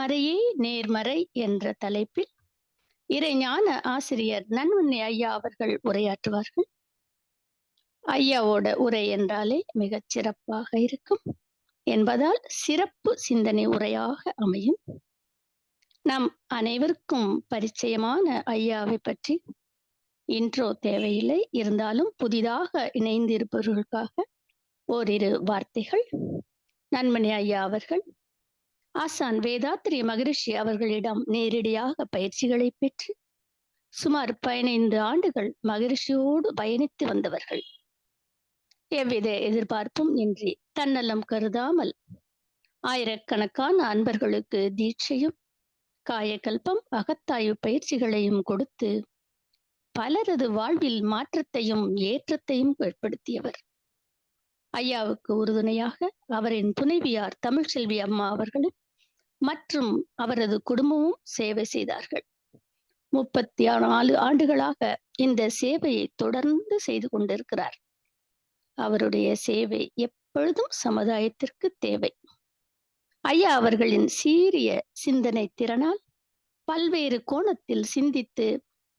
எதிர்மறையே நேர்மறை என்ற தலைப்பில் இறைஞான ஆசிரியர் நன்மணி ஐயா அவர்கள் உரையாற்றுவார்கள். ஐயாவோட உரை என்றாலே மிகச் சிறப்பாக இருக்கும் என்பதால் சிறப்பு சிந்தனை உரையாக அமையும். நம் அனைவருக்கும் பரிச்சயமான ஐயாவை பற்றி இன்ட்ரோ தேவையில்லை. இருந்தாலும் புதிதாக இணைந்திருப்பவர்களுக்காக ஓரிரு வார்த்தைகள். நன்மணி ஐயா அவர்கள் ஆசான் வேதாத்ரி மகரிஷி அவர்களிடம் நேரடியாக பயிற்சிகளை பெற்று சுமார் 15 ஆண்டுகள் மகரிஷியோடு பயணித்து வந்தவர்கள். எவ்வித எதிர்பார்ப்பும் இன்றி தன்னலம் கருதாமல் ஆயிரக்கணக்கான அன்பர்களுக்கு தீட்சையும் காயகல்பம் அகத்தாய்வு பயிற்சிகளையும் கொடுத்து பலரது வாழ்வில் மாற்றத்தையும் ஏற்றத்தையும் ஏற்படுத்தியவர். ஐயாவுக்கு உறுதுணையாக அவரின் துணைவியார் தமிழ்செல்வி அம்மா அவர்களும் மற்றும் அவரது குடும்பமும் சேவை செய்தார்கள். 34 ஆண்டுகளாக இந்த சேவையை தொடர்ந்து செய்து கொண்டிருக்கிறார். அவருடைய சேவை எப்பொழுதும் சமுதாயத்திற்கு தேவை. ஐயா அவர்களின் சீரிய சிந்தனை திறனால் பல்வேறு கோணத்தில் சிந்தித்து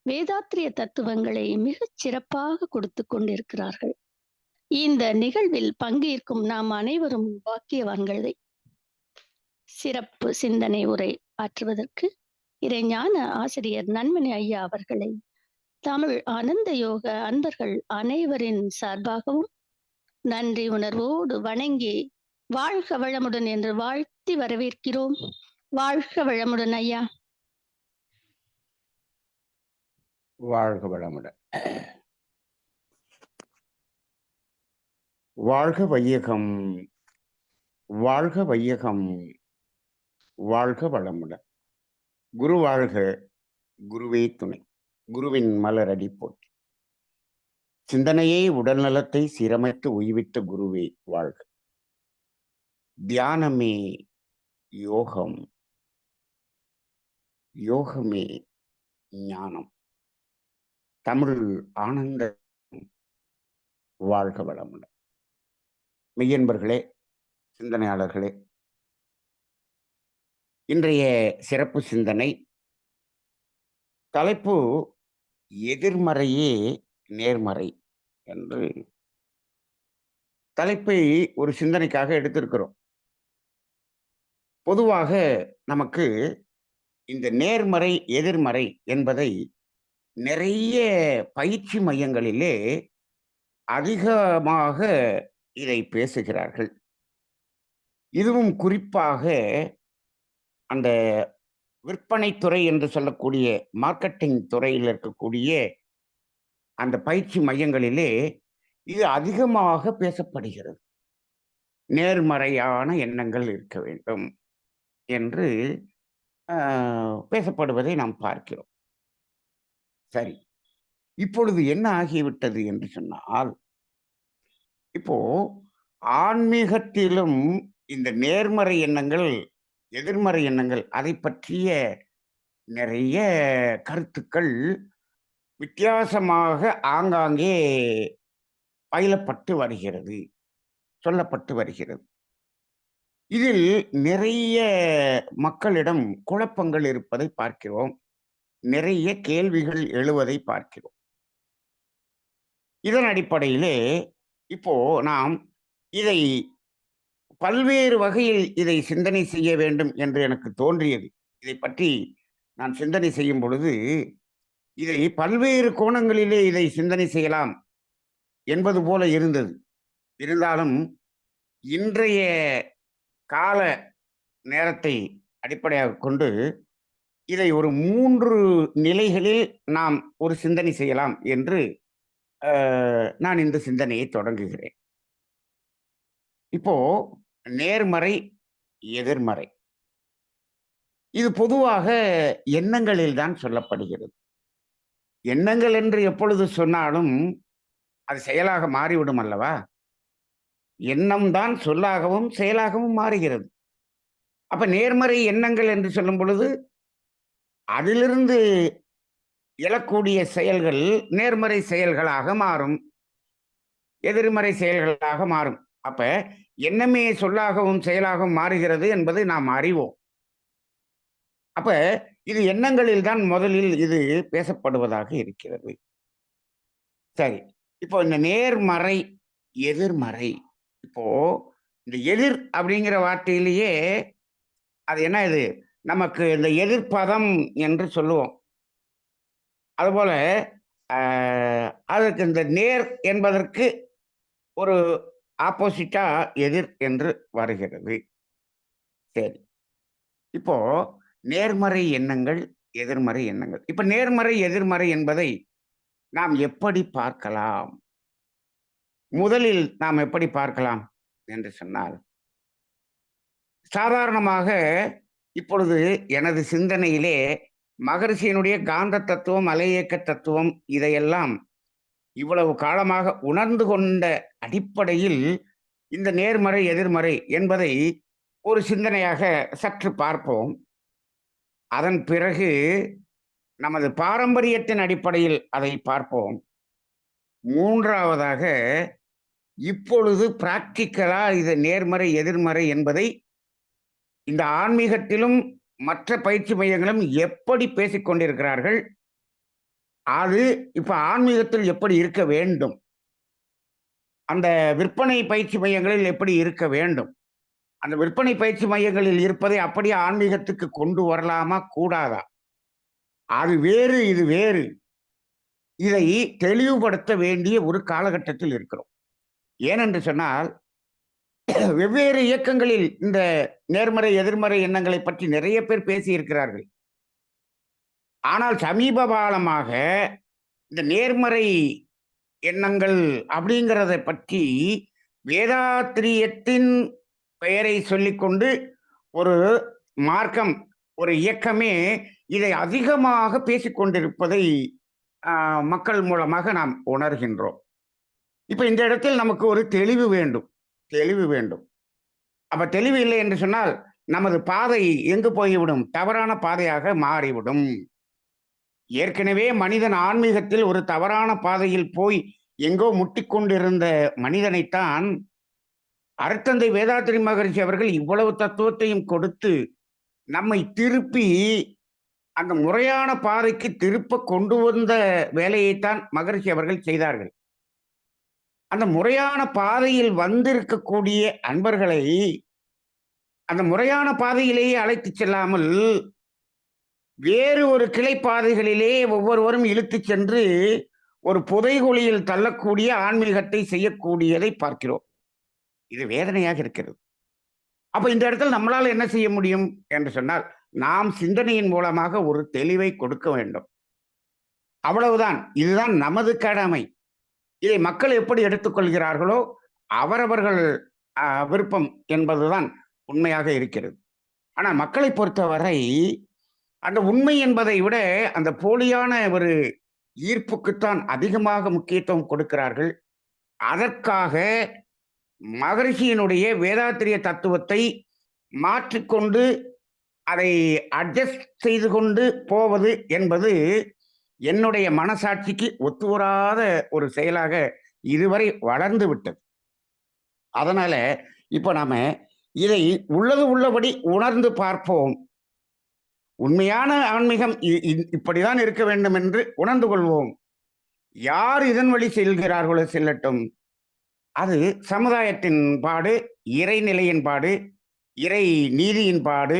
வேதாத்திரிய தத்துவங்களை மிகச் சிறப்பாக கொடுத்து கொண்டிருக்கிறார்கள். இந்த நிகழ்வில் பங்கேற்கும் நாம் அனைவரும் பாக்கியவான்களே. சிறப்பு சிந்தனை உரை ஆற்றுவதற்கு இறைஞான ஆசிரியர் நன்மணி ஐயா அவர்களை தமிழ் ஆனந்த யோக அன்பர்கள் அனைவரின் சார்பாகவும் நன்றி உணர்வோடு வணங்கி வாழ்க வளமுடன் என்று வாழ்த்தி வரவேற்கிறோம். வாழ்க வளமுடன் ஐயா. வாழ்க வளமுடன். வாழ்க வையகம், வாழ்க வையகம், வாழ்க வளமுடன். குரு வாழ்க, குருவே துணை. குருவின் மலரடி போற்றி. சிந்தனையே உடல் நலத்தை சீரமைத்து உய்வித்த குருவே வாழ்க. தியானமே யோகம், யோகமே ஞானம். தமிழ் ஆனந்த வாழ்க வளமுடன். மெய்யன்பர்களே, சிந்தனையாளர்களே, இன்றைய சிறப்பு சிந்தனை தலைப்பு எதிர்மறையே நேர்மறை என்று தலைப்பை ஒரு சிந்தனைக்காக எடுத்திருக்கிறோம். பொதுவாக நமக்கு இந்த நேர்மறை எதிர்மறை என்பதை நிறைய பயிற்சி மையங்களிலே அதிகமாக இதை பேசுகிறார்கள். இதுவும் குறிப்பாக அந்த விற்பனை துறை என்று சொல்லக்கூடிய மார்க்கெட்டிங் துறையில் இருக்கக்கூடிய அந்த பயிற்சி மையங்களிலே இது அதிகமாக பேசப்படுகிறது. நேர்மறையான எண்ணங்கள் இருக்க வேண்டும் என்று பேசப்படுவதை நாம் பார்க்கிறோம். சரி, இப்பொழுது என்ன ஆகிவிட்டது என்று சொன்னால், இப்போ ஆன்மீகத்திலும் இந்த நேர்மறை எண்ணங்கள் எதிர்மறை எண்ணங்கள் அதை பற்றிய நிறைய கருத்துக்கள் வித்தியாசமாக ஆங்காங்கே பயிலப்பட்டு வருகிறது, சொல்லப்பட்டு வருகிறது. இதில் நிறைய மக்களிடம் குழப்பங்கள் இருப்பதை பார்க்கிறோம், நிறைய கேள்விகள் எழுவதை பார்க்கிறோம். இதன் அடிப்படையிலே இப்போ நாம் இதை பல்வேறு வகையில் இதை சிந்தனை செய்ய வேண்டும் என்று எனக்கு தோன்றியது. இதை பற்றி நான் சிந்தனை செய்யும் பொழுது இதை பல்வேறு கோணங்களிலே இதை சிந்தனை செய்யலாம் என்பது போல இருந்தது. இருந்தாலும் இன்றைய கால நேரத்தை அடிப்படையாக கொண்டு இதை ஒரு 3 நிலைகளில் நாம் ஒரு சிந்தனை செய்யலாம் என்று நான் இந்த சிந்தனையை தொடங்குகிறேன். இப்போ நேர்மறை எதிர்மறை இது பொதுவாக எண்ணங்களில் தான் சொல்லப்படுகிறது. எண்ணங்கள் என்று எப்பொழுது சொன்னாலும் அது செயலாக மாறிவிடும் அல்லவா? எண்ணம் தான் சொல்லாகவும் செயலாகவும் மாறுகிறது. அப்ப நேர்மறை எண்ணங்கள் என்று சொல்லும் பொழுது அதிலிருந்து எழக்கூடிய செயல்கள் நேர்மறை செயல்களாக மாறும், எதிர்மறை செயல்களாக மாறும். அப்ப எண்ணமே சொல்லாகவும் செயலாகவும் மாறுகிறது என்பதை நாம் அறிவோம். அப்ப இது எண்ணங்களில் தான் முதலில் இது பேசப்படுவதாக இருக்கிறது. சரி. இப்போ இந்த நேர்மறை, எதிர்மறை. இப்போ இந்த எதிர் அப்படிங்கிற வார்த்தையிலேயே அது என்ன இது? நமக்கு இந்த எதிர்ப்பதம் என்று சொல்லுவோம். அதுபோல அ அதற்கு இந்த நேர் என்பதற்கு ஒரு ஆப்போசிட்டா எதிர் என்று வருகிறது. சரி. இப்போ நேர்மறை எண்ணங்கள், எதிர்மறை எண்ணங்கள். இப்ப நேர்மறை, எதிர்மறை என்பதை நாம் எப்படி பார்க்கலாம்? முதலில் நாம் எப்படி பார்க்கலாம் என்று சொன்னால், சாதாரணமாக இப்பொழுது எனது சிந்தனையிலே மகரிஷியினுடைய காந்த தத்துவம், அலையியக்க தத்துவம் இதையெல்லாம் இவ்வளவு காலமாக உணர்ந்து கொண்ட அடிப்படையில் இந்த நேர்மறை, எதிர்மறை என்பதை ஒரு சிந்தனையாக சற்று பார்ப்போம். அதன் பிறகு நமது பாரம்பரியத்தின் அடிப்படையில் அதை பார்ப்போம். மூன்றாவதாக இப்பொழுது பிராக்டிகலா இது நேர்மறை, எதிர்மறை என்பதை இந்த ஆன்மீகத்திலும் மற்ற பயிற்சி மையங்களும் எப்படி பேசிக் கொண்டிருக்கிறார்கள்? அது இப்ப ஆன்மீகத்தில் எப்படி இருக்க வேண்டும்? அந்த விற்பனை பயிற்சி மையங்களில் எப்படி இருக்க வேண்டும்? அந்த விற்பனை பயிற்சி மையங்களில் இருப்பதை அப்படியே ஆன்மீகத்துக்கு கொண்டு வரலாமா? கூடாதா? அது வேறு, இது வேறு. இதை தெளிவுபடுத்த வேண்டிய ஒரு காலகட்டத்தில் இருக்கிறோம். ஏனென்று சொன்னால், வெவ்வேறு இயக்கங்களில் இந்த நேர்மறை, எதிர்மறை எண்ணங்களை பற்றி நிறைய பேர் பேசியிருக்கிறார்கள். ஆனால் சமீப காலமாக இந்த நேர்மறை எண்ணங்கள் அப்படிங்கிறத பற்றி வேதாத்திரியத்தின் பெயரை சொல்லிக்கொண்டு ஒரு மார்க்கம், ஒரு இயக்கமே இதை அதிகமாக பேசிக்கொண்டிருப்பதை மக்கள் மூலமாக நாம் உணர்கின்றோம். இப்ப இந்த இடத்தில் நமக்கு ஒரு தெளிவு வேண்டும். தெளிவு வேண்டும். அப்ப தெளிவு இல்லை என்று சொன்னால் நமது பாதை எங்கு போய்விடும்? தவறான பாதையாக மாறிவிடும். ஏற்கனவே மனிதன் ஆன்மீகத்தில் ஒரு தவறான பாதையில் போய் எங்கோ முட்டிக்கொண்டிருந்த மனிதனைத்தான் அருட்தந்தை வேதாத்திரி மகரிஷி அவர்கள் இவ்வளவு தத்துவத்தையும் கொடுத்து நம்மை திருப்பி அந்த முறையான பாதைக்கு திருப்ப கொண்டு வந்த வேலையைத்தான் மகரிஷி அவர்கள் செய்தார்கள். அந்த முறையான பாதையில் வந்திருக்கக்கூடிய அன்பர்களை அந்த முறையான பாதையிலேயே அழைத்துச் செல்லாமல் வேறு ஒரு கிளை பாதைகளிலே ஒவ்வொருவரும் இழுத்துச் சென்று ஒரு புதைகுழியில் தள்ளக்கூடிய ஆன்மீகத்தை செய்யக்கூடியதை பார்க்கிறோம். இது வேதனையாக இருக்கிறது. அப்ப இந்த இடத்துல நம்மளால என்ன செய்ய முடியும் என்று சொன்னால், நாம் சிந்தனையின் மூலமாக ஒரு தெளிவை கொடுக்க வேண்டும். அவ்வளவுதான். இதுதான் நமது கடமை. இதை மக்கள் எப்படி எடுத்துக்கொள்கிறார்களோ அவரவர்கள் விருப்பம் என்பதுதான் உண்மையாக இருக்கிறது. ஆனா மக்களை பொறுத்தவரை அந்த உண்மை என்பதை விட அந்த போலியான ஒரு ஈர்ப்புக்குத்தான் அதிகமாக முக்கியத்துவம் கொடுக்கிறார்கள். அதற்காக மகரிஷியினுடைய வேதாத்திரிய தத்துவத்தை மாற்றிக்கொண்டு அதை அட்ஜஸ்ட் செய்து கொண்டு போவது என்பது என்னுடைய மனசாட்சிக்கு ஒத்துவராத ஒரு செயலாக இதுவரை வளர்ந்து விட்டது. அதனால இப்ப நாம இதை உள்ளது உள்ளபடி உணர்ந்து பார்ப்போம். உண்மையான ஆன்மீகம் இப்படிதான் இருக்க வேண்டும் என்று உணர்ந்து கொள்வோம். யார் இதன் வழி செல்கிறார்களோ செல்லட்டும். அது சமுதாயத்தின் பாடு, இறைநிலையின் பாடு, இறை நீதியின் பாடு,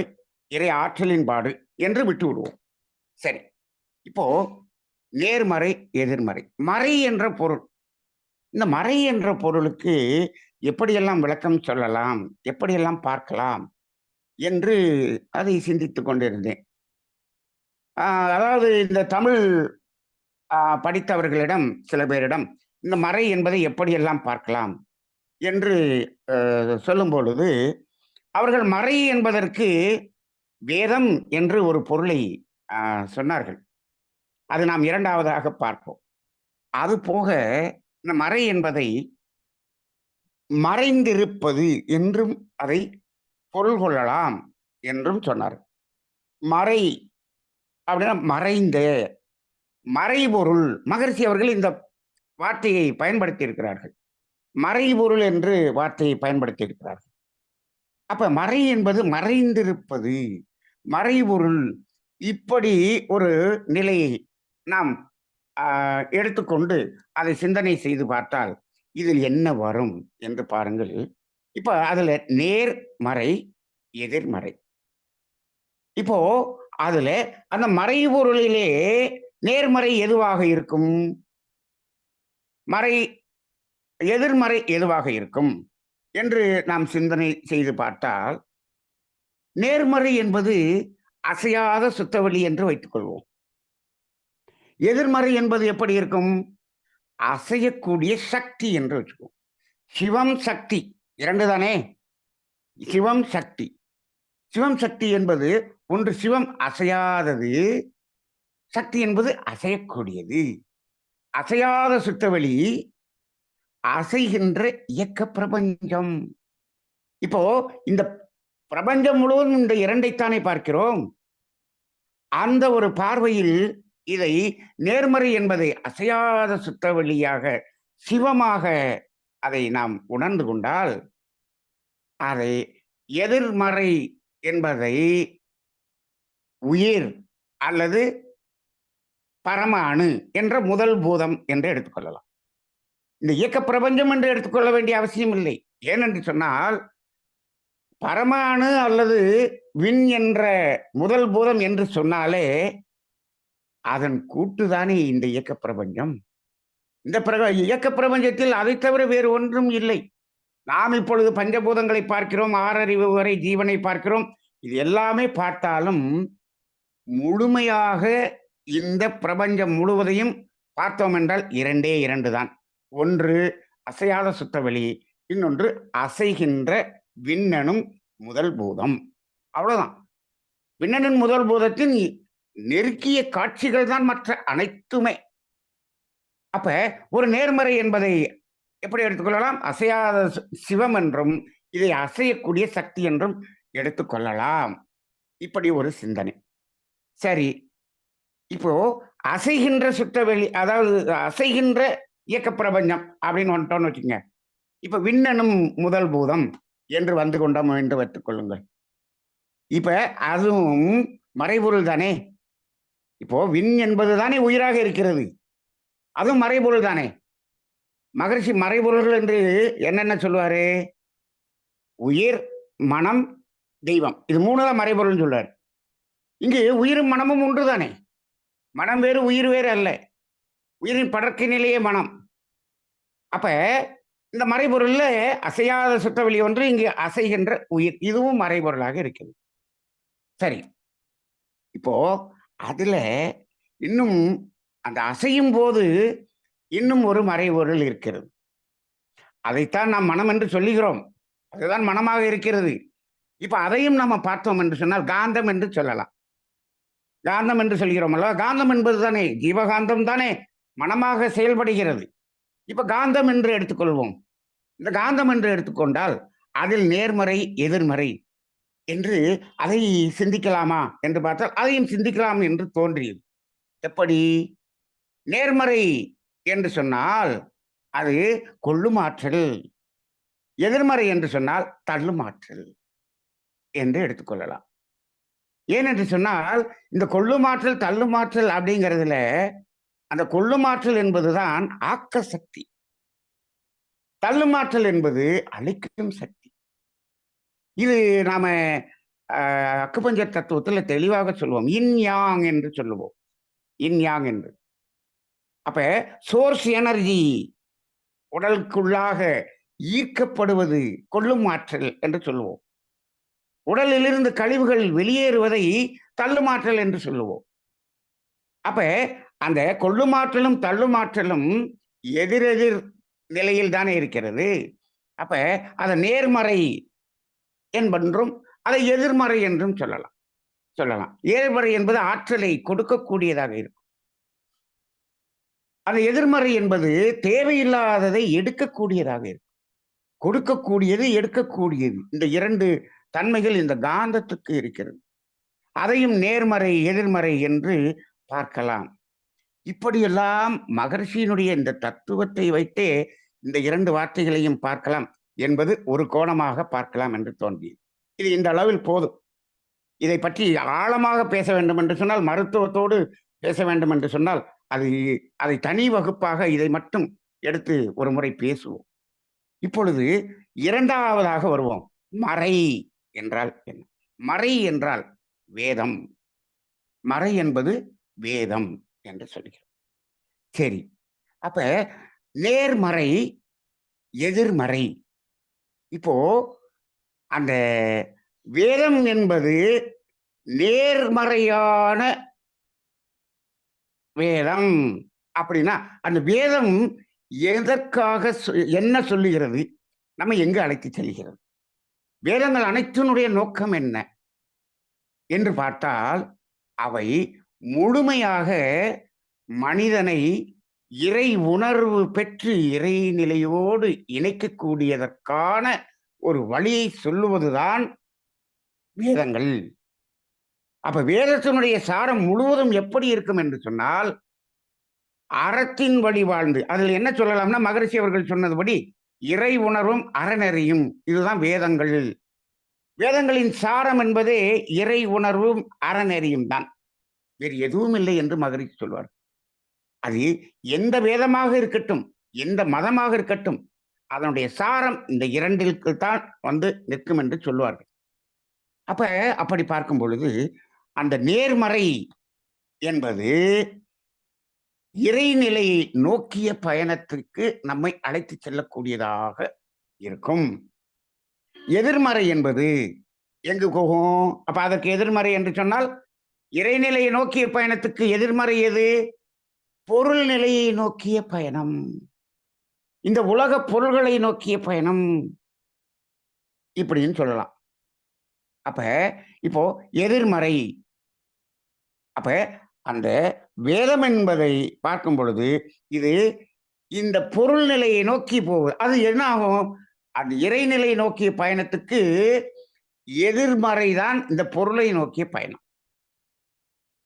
இறை ஆற்றலின் பாடு என்று விட்டு விடுவோம். சரி. இப்போ நேர்மறை, எதிர்மறை. மறை என்ற பொருள். இந்த மறை என்ற பொருளுக்கு எப்படியெல்லாம் விளக்கம் சொல்லலாம், எப்படியெல்லாம் பார்க்கலாம் என்று அதை சிந்தித்துக் கொண்டிருந்தேன். அதாவது இந்த தமிழ் படித்தவர்களிடம் சில பேரிடம் இந்த மறை என்பதை எப்படியெல்லாம் பார்க்கலாம் என்று சொல்லும் பொழுது அவர்கள் மறை என்பதற்கு வேதம் என்று ஒரு பொருளை சொன்னார்கள். அது நாம் இரண்டாவதாக பார்ப்போம். அது போக இந்த மறை என்பதை மறைந்திருப்பது என்றும் அதை பொருள் கொள்ளலாம் என்றும் சொன்னார். மறை அப்படின்னா மறைந்த, மறைபொருள். மகரிஷி அவர்கள் இந்த வார்த்தையை பயன்படுத்தி இருக்கிறார்கள். மறைபொருள் என்று வார்த்தையை பயன்படுத்தி இருக்கிறார்கள். அப்ப மறை என்பது மறைந்திருப்பது, மறைபொருள். இப்படி ஒரு நிலையை நாம் எடுத்துக்கொண்டு அதை சிந்தனை செய்து பார்த்தால் இதில் என்ன வரும் என்று பாருங்கள். இப்ப அதுல நேர்மறை, எதிர்மறை. இப்போ அதுல அந்த மறைபொருளிலே நேர்மறை எதுவாக இருக்கும்? எதிர்மறை எதுவாக இருக்கும் என்று நாம் சிந்தனை செய்து பார்த்தால், நேர்மறை என்பது அசையாத சுத்தவெளி என்று வைத்துக் கொள்வோம். எதிர்மறை என்பது எப்படி இருக்கும்? அசையக்கூடிய சக்தி என்று வச்சுக்குவோம். சிவம், சக்தி 2 தானே? சிவம், சக்தி. சிவம், சக்தி என்பது ஒன்று சிவம் அசையாதது, சக்தி என்பது அசையக்கூடியது. அசையாத சுத்தவெளி, அசைகின்ற இயக்க பிரபஞ்சம். இப்போ இந்த பிரபஞ்சம் முழுவதும் இந்த 2ஐத்தானே பார்க்கிறோம். அந்த ஒரு பார்வையில் இதை நேர்மறை என்பதை அசையாத சுத்தவெளியாக, சிவமாக அதை நாம் உணர்ந்து கொண்டால், அதை எதிர்மறை என்பதை உயிர் அல்லது பரம அணு என்ற முதல் பூதம் என்று எடுத்துக்கொள்ளலாம். இந்த இயக்க பிரபஞ்சம் என்று எடுத்துக்கொள்ள வேண்டிய அவசியம் இல்லை. ஏனென்று சொன்னால், பரம அணு அல்லது விண் என்ற முதல் பூதம் என்று சொன்னாலே அதன் கூட்டுதானே இந்த இயக்க பிரபஞ்சம். இந்த இயக்க பிரபஞ்சத்தில் அதை தவிர வேறு ஒன்றும் இல்லை. நாம் இப்பொழுது பஞ்சபூதங்களை பார்க்கிறோம், 6 அறிவு வரை ஜீவனை பார்க்கிறோம். இது எல்லாமே பார்த்தாலும் முழுமையாக இந்த பிரபஞ்சம் முழுவதையும் பார்த்தோம் என்றால் 2 தான். ஒன்று அசையாத சுத்தவெளி, இன்னொன்று அசைகின்ற விண்ணணும் முதல் பூதம். அவ்வளவுதான். விண்ணனின் முதல் பூதத்தின் நெருக்கிய காட்சிகள் தான் மற்ற அனைத்துமே. அப்ப ஒரு நேர்மறை என்பதை எப்படி எடுத்துக்கொள்ளலாம்? அசையாத சிவம் என்றும் இதை அசையக்கூடிய சக்தி என்றும் எடுத்துக்கொள்ளலாம். இப்படி ஒரு சிந்தனை. சரி, இப்போ அசைகின்ற சுத்தவெளி, அதாவது அசைகின்ற இயக்க பிரபஞ்சம் அப்படின்னு வந்துட்டோம்னு வச்சுக்கோங்க. இப்ப விண்ணனும் முதல் பூதம் என்று வந்து கொண்டோம் என்று வைத்துக் கொள்ளுங்கள். இப்ப அதுவும் மறைபொருள் தானே. இப்போ விண் என்பது தானே உயிராக இருக்கிறது, அதுவும் மறைபொருள் தானே. மகரிஷி மறைபொருள்கள் என்று என்னென்ன சொல்லுவாரு? உயிர், மனம், தெய்வம், இது 3 தான் மறைபொருள்னு சொல்றாரு. இங்கு உயிரும் மனமும் ஒன்று தானே. மனம் வேறு, உயிர் வேறு அல்ல. உயிரின் படர்க்கை நிலையே மனம். அப்ப இந்த மறைபொருள்ல அசையாத சுத்தவெளி ஒன்று, இங்கு அசைகின்ற உயிர், இதுவும் மறைபொருளாக இருக்கிறது. சரி, இப்போ அதுல இன்னும் அந்த அசையும் போது இன்னும் ஒரு மறைபொருள் இருக்கிறது. அதைத்தான் நாம் மனம் என்று சொல்லுகிறோம். அதுதான் மனமாக இருக்கிறது. இப்ப அதையும் நம்ம பார்த்தோம் என்று சொன்னால் காந்தம் என்று சொல்லலாம். காந்தம் என்று சொல்கிறோம் அல்லவா? காந்தம் என்பது தானே, ஜீவகாந்தம் தானே மனமாக செயல்படுகிறது. இப்ப காந்தம் என்று எடுத்துக்கொள்வோம். இந்த காந்தம் என்று எடுத்துக்கொண்டால் அதில் நேர்மறை, எதிர்மறை என்று அதை சிந்திக்கலாமா என்று பார்த்தால் அதையும் சிந்திக்கலாம் என்று தோன்றியது. எப்படி? நேர்மறை என்று சொன்னால் அது கொள்ளுமாற்றல், எதிர்மறை என்று சொன்னால் தள்ளுமாற்றல் என்று எடுத்துக்கொள்ளலாம். ஏனென்று சொன்னால் இந்த கொள்ளுமாற்றல், தள்ளுமாற்றல் அப்படிங்கிறதுல அந்த கொள்ளுமாற்றல் என்பதுதான் ஆக்க சக்தி, தள்ளுமாற்றல் என்பது அழிக்கும் சக்தி. இது நாம அக்குபஞ்சர் தத்துவத்துல தெளிவாக சொல்லுவோம். இன் யாங் என்று சொல்லுவோம். இன் யாங் என்று. அப்ப சோர்ஸ் எனர்ஜி உடலுக்குள்ளாக ஈர்க்கப்படுவது கொள்ளும் ஆற்றல் என்று சொல்லுவோம். உடலிலிருந்து கழிவுகள் வெளியேறுவதை தள்ளுமாற்றல் என்று சொல்லுவோம். அப்ப அந்த கொள்ளுமாற்றலும் தள்ளுமாற்றலும் எதிரெதிர் நிலையில் தானே இருக்கிறது. அப்ப அதை நேர்மறை என்பென்றும் அதை எதிர்மறை என்றும் சொல்லலாம். நேர்மறை என்பது ஆற்றலை கொடுக்கக்கூடியதாக இருக்கும். அந்த எதிர்மறை என்பது தேவையில்லாததை எடுக்கக்கூடியதாக இருக்கும். கொடுக்கக்கூடியது, எடுக்கக்கூடியது, இந்த 2 தன்மைகள் இந்த காந்தத்துக்கு இருக்கிறது. அதையும் நேர்மறை, எதிர்மறை என்று பார்க்கலாம். இப்படியெல்லாம் மகரிஷியினுடைய இந்த தத்துவத்தை வைத்தே இந்த 2 வார்த்தைகளையும் பார்க்கலாம் என்பது ஒரு கோணமாக பார்க்கலாம் என்று தோன்றியது. இது இந்த அளவில் போதும். இதை பற்றி ஆழமாக பேச வேண்டும் என்று சொன்னால், மருத்துவத்தோடு பேச வேண்டும் என்று சொன்னால், அது அதை தனி வகுப்பாக இதை மட்டும் எடுத்து ஒரு முறை பேசுவோம். இப்பொழுது 2வதாக வருவோம். மறை என்றால் என்ன? மறை என்றால் வேதம். மறை என்பது வேதம் என்று சொல்கிறோம். சரி. அப்ப நேர்மறை, எதிர்மறை. இப்போ அந்த வேதம் என்பது நேர்மறையான வேதம் அப்படின்னா, அந்த வேதம் எதற்காக என்ன சொல்லுகிறது? நம்ம எங்கு அழைத்துச் செல்கிறது? வேதங்கள் அனைத்தினுடைய நோக்கம் என்ன என்று பார்த்தால், அவை முழுமையாக மனிதனை இறை உணர்வு பெற்று இறைநிலையோடு இணைக்கக்கூடியதற்கான ஒரு வழியை சொல்லுவதுதான் வேதங்கள். அப்ப வேதத்தினுடைய சாரம் முழுவதும் எப்படி இருக்கும் என்று சொன்னால், அறத்தின் வழி வாழ்ந்து, அதில் என்ன சொல்லலாம்னா, மகரிஷி அவர்கள் சொன்னதுபடி இறை உணர்வும் அறநெறியும், இதுதான் வேதங்கள். வேதங்களின் சாரம் என்பதே இறை உணர்வும் அறநெறியும் தான். வேறு எதுவும் இல்லை என்று மகரிஷி சொல்வார். அது எந்த வேதமாக இருக்கட்டும், எந்த மதமாக இருக்கட்டும், அதனுடைய சாரம் இந்த இரண்டிற்கு தான் வந்து நிற்கும் என்று சொல்வார்கள். அப்ப அப்படி பார்க்கும் பொழுது, அந்த நேர்மறை என்பது இறைநிலையை நோக்கிய பயணத்திற்கு நம்மை அழைத்துச் செல்லக்கூடியதாக இருக்கும். எதிர்மறை என்பது எங்கு போகும்? அப்ப அதற்கு எதிர்மறை என்று சொன்னால், இறைநிலையை நோக்கிய பயணத்துக்கு எதிர்மறை எது? பொருள் நிலையை நோக்கிய பயணம். இந்த உலக பொருள்களை நோக்கிய பயணம் இப்படின்னு சொல்லலாம். அப்ப இப்போ எதிர்மறை. அப்ப அந்த வேதம் என்பதை பார்க்கும் பொழுது, இது இந்த பொருள் நிலையை நோக்கி போகுது. அது என்ன ஆகும்? அந்த இறைநிலை நோக்கிய பயணத்துக்கு எதிர்மறை தான் இந்த பொருளை நோக்கிய பயணம்.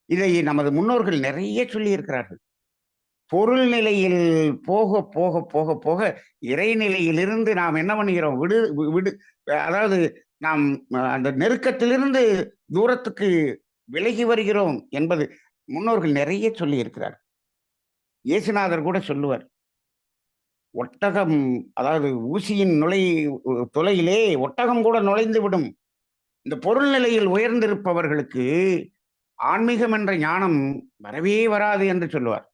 இதை நமது முன்னோர்கள் நிறைய சொல்லி இருக்கிறார்கள். பொருள் நிலையில் போக போக போக போக இறைநிலையிலிருந்து நாம் என்ன பண்ணுகிறோம்? விடு அதாவது நாம் அந்த நெருக்கத்திலிருந்து தூரத்துக்கு விலகி வருகிறோம் என்பது முன்னோர்கள் நிறைய சொல்லி இருக்கிறார். இயேசுநாதர் கூட சொல்லுவார். ஒட்டகம், அதாவது ஊசியின் துளையிலே ஒட்டகம் கூட நுழைந்து விடும். இந்த பொருள் நிலையில் உயர்ந்திருப்பவர்களுக்கு ஆன்மீகம் என்ற ஞானம் வரவே வராது என்று சொல்லுவார்.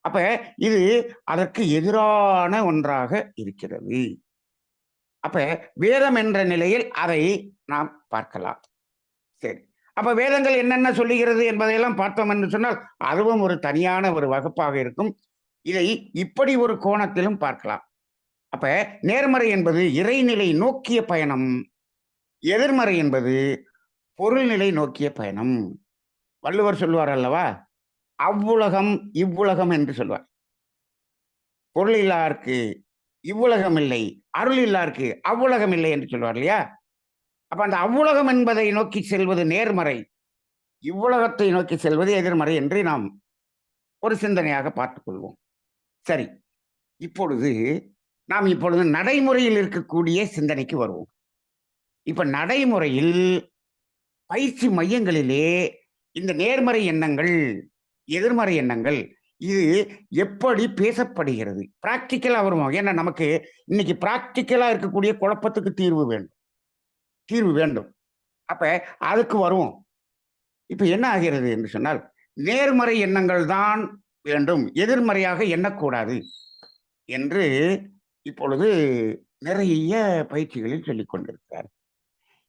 அப்ப இது அதற்கு எதிரான ஒன்றாக இருக்கிறது. அப்ப வேதம் என்ற நிலையில் அதை நாம் பார்க்கலாம். சரி. அப்ப வேதங்கள் என்னென்ன சொல்லுகிறது என்பதையெல்லாம் பார்த்தோம் என்று சொன்னால், அதுவும் ஒரு தனியான ஒரு வகுப்பாக இருக்கும். இதை இப்படி ஒரு கோணத்திலும் பார்க்கலாம். அப்ப நேர்மறை என்பது இறைநிலை நோக்கிய பயணம், எதிர்மறை என்பது பொருள்நிலை நோக்கிய பயணம். வள்ளுவர் சொல்லுவார் அல்லவா, அவ்வுலகம் இவ்வுலகம் என்று சொல்வார். பொருள் இல்லாருக்கு இவ்வுலகம் இல்லை, அருள் இல்லாருக்கு அவ்வுலகம் இல்லை என்று சொல்வார் இல்லையா? அப்ப அந்த அவ்வுலகம் என்பதை நோக்கி செல்வது நேர்மறை, இவ்வுலகத்தை நோக்கி செல்வது எதிர்மறை என்று நாம் ஒரு சிந்தனையாக பார்த்துக் கொள்வோம். சரி. இப்பொழுது நாம் நடைமுறையில் இருக்கக்கூடிய சிந்தனைக்கு வருவோம். இப்ப நடைமுறையில் பயிற்சி மையங்களிலே இந்த நேர்மறை எண்ணங்கள், எதிர்மறை எண்ணங்கள் இது எப்படி பேசப்படுகிறது? பிராக்டிக்கலா வருவோம். ஏன்னா நமக்கு இன்னைக்கு பிராக்டிக்கலா இருக்கக்கூடிய குழப்பத்துக்கு தீர்வு வேண்டும். அப்ப அதுக்கு வருவோம். இப்ப என்ன ஆகிறது என்று சொன்னால், நேர்மறை எண்ணங்கள் தான் வேண்டும், எதிர்மறையாக எண்ணக்கூடாது என்று இப்பொழுது நிறைய பயிற்சிகளில் சொல்லிக் கொண்டிருக்கிறார்.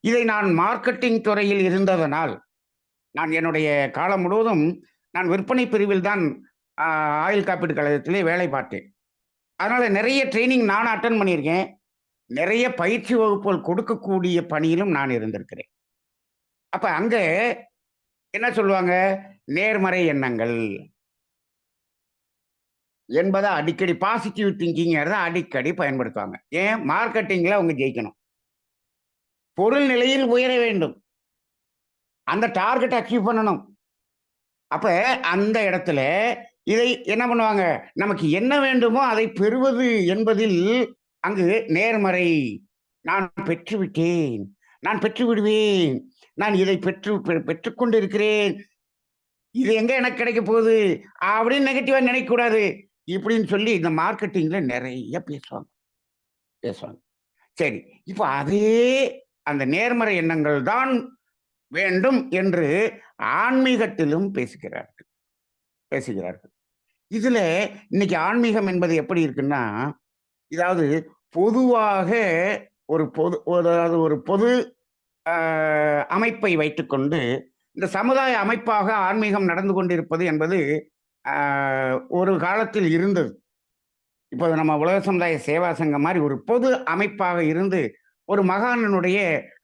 இதை நான் மார்க்கெட்டிங் துறையில் இருந்ததனால், நான் என்னுடைய காலம் முழுவதும் நான் விற்பனை பிரிவில் தான் ஆயுள் காப்பீட்டு கழகத்திலே வேலை பார்த்தேன். அதனால நிறைய ட்ரைனிங் நான் அட்டன் பண்ணியிருக்கேன். நிறைய பயிற்சி வகுப்புகள் கொடுக்கக்கூடிய பணியிலும் நான் இருந்திருக்கிறேன். அப்ப அங்க என்ன சொல்லுவாங்க? நேர்மறை எண்ணங்கள் என்பதை அடிக்கடி பாசிட்டிவ் திங்கிங் அடிக்கடி பயன்படுத்துவாங்க. ஏன்? மார்க்கெட்டிங்ல அவங்க ஜெயிக்கணும், பொருள் நிலையில் உயர வேண்டும், அந்த டார்கெட் அச்சீவ் பண்ணணும். அப்ப அந்த இடத்துல இதை என்ன பண்ணுவாங்க? நமக்கு என்ன வேண்டுமோ அதை பெறுவது என்பதில் அங்கு நேர்மறை. நான் பெற்றுவிட்டேன், நான் பெற்று விடுவேன், நான் இதை பெற்றுக்கொண்டிருக்கிறேன், இது எங்க எனக்கு கிடைக்க போகுது அப்படின்னு நெகட்டிவா நினைக்க கூடாது இப்படின்னு சொல்லி இந்த மார்க்கெட்டிங்ல நிறைய பேசுவாங்க. சரி, இப்போ அதே அந்த நேர்மறை எண்ணங்கள் தான் வேண்டும் என்று ஆன்மீகத்திலும் பேசுகிறார்கள். இதுல இன்னைக்கு ஆன்மீகம் என்பது எப்படி இருக்குன்னா, இதாவது பொதுவாக ஒரு பொது அமைப்பை வைத்துக்கொண்டு இந்த சமுதாய அமைப்பாக ஆன்மீகம் நடந்து கொண்டிருப்பது என்பது ஒரு காலத்தில் இருந்தது. இப்போது நம்ம உலக சமுதாய சேவா சங்கம் மாதிரி ஒரு பொது அமைப்பாக இருந்து ஒரு மகானுடைய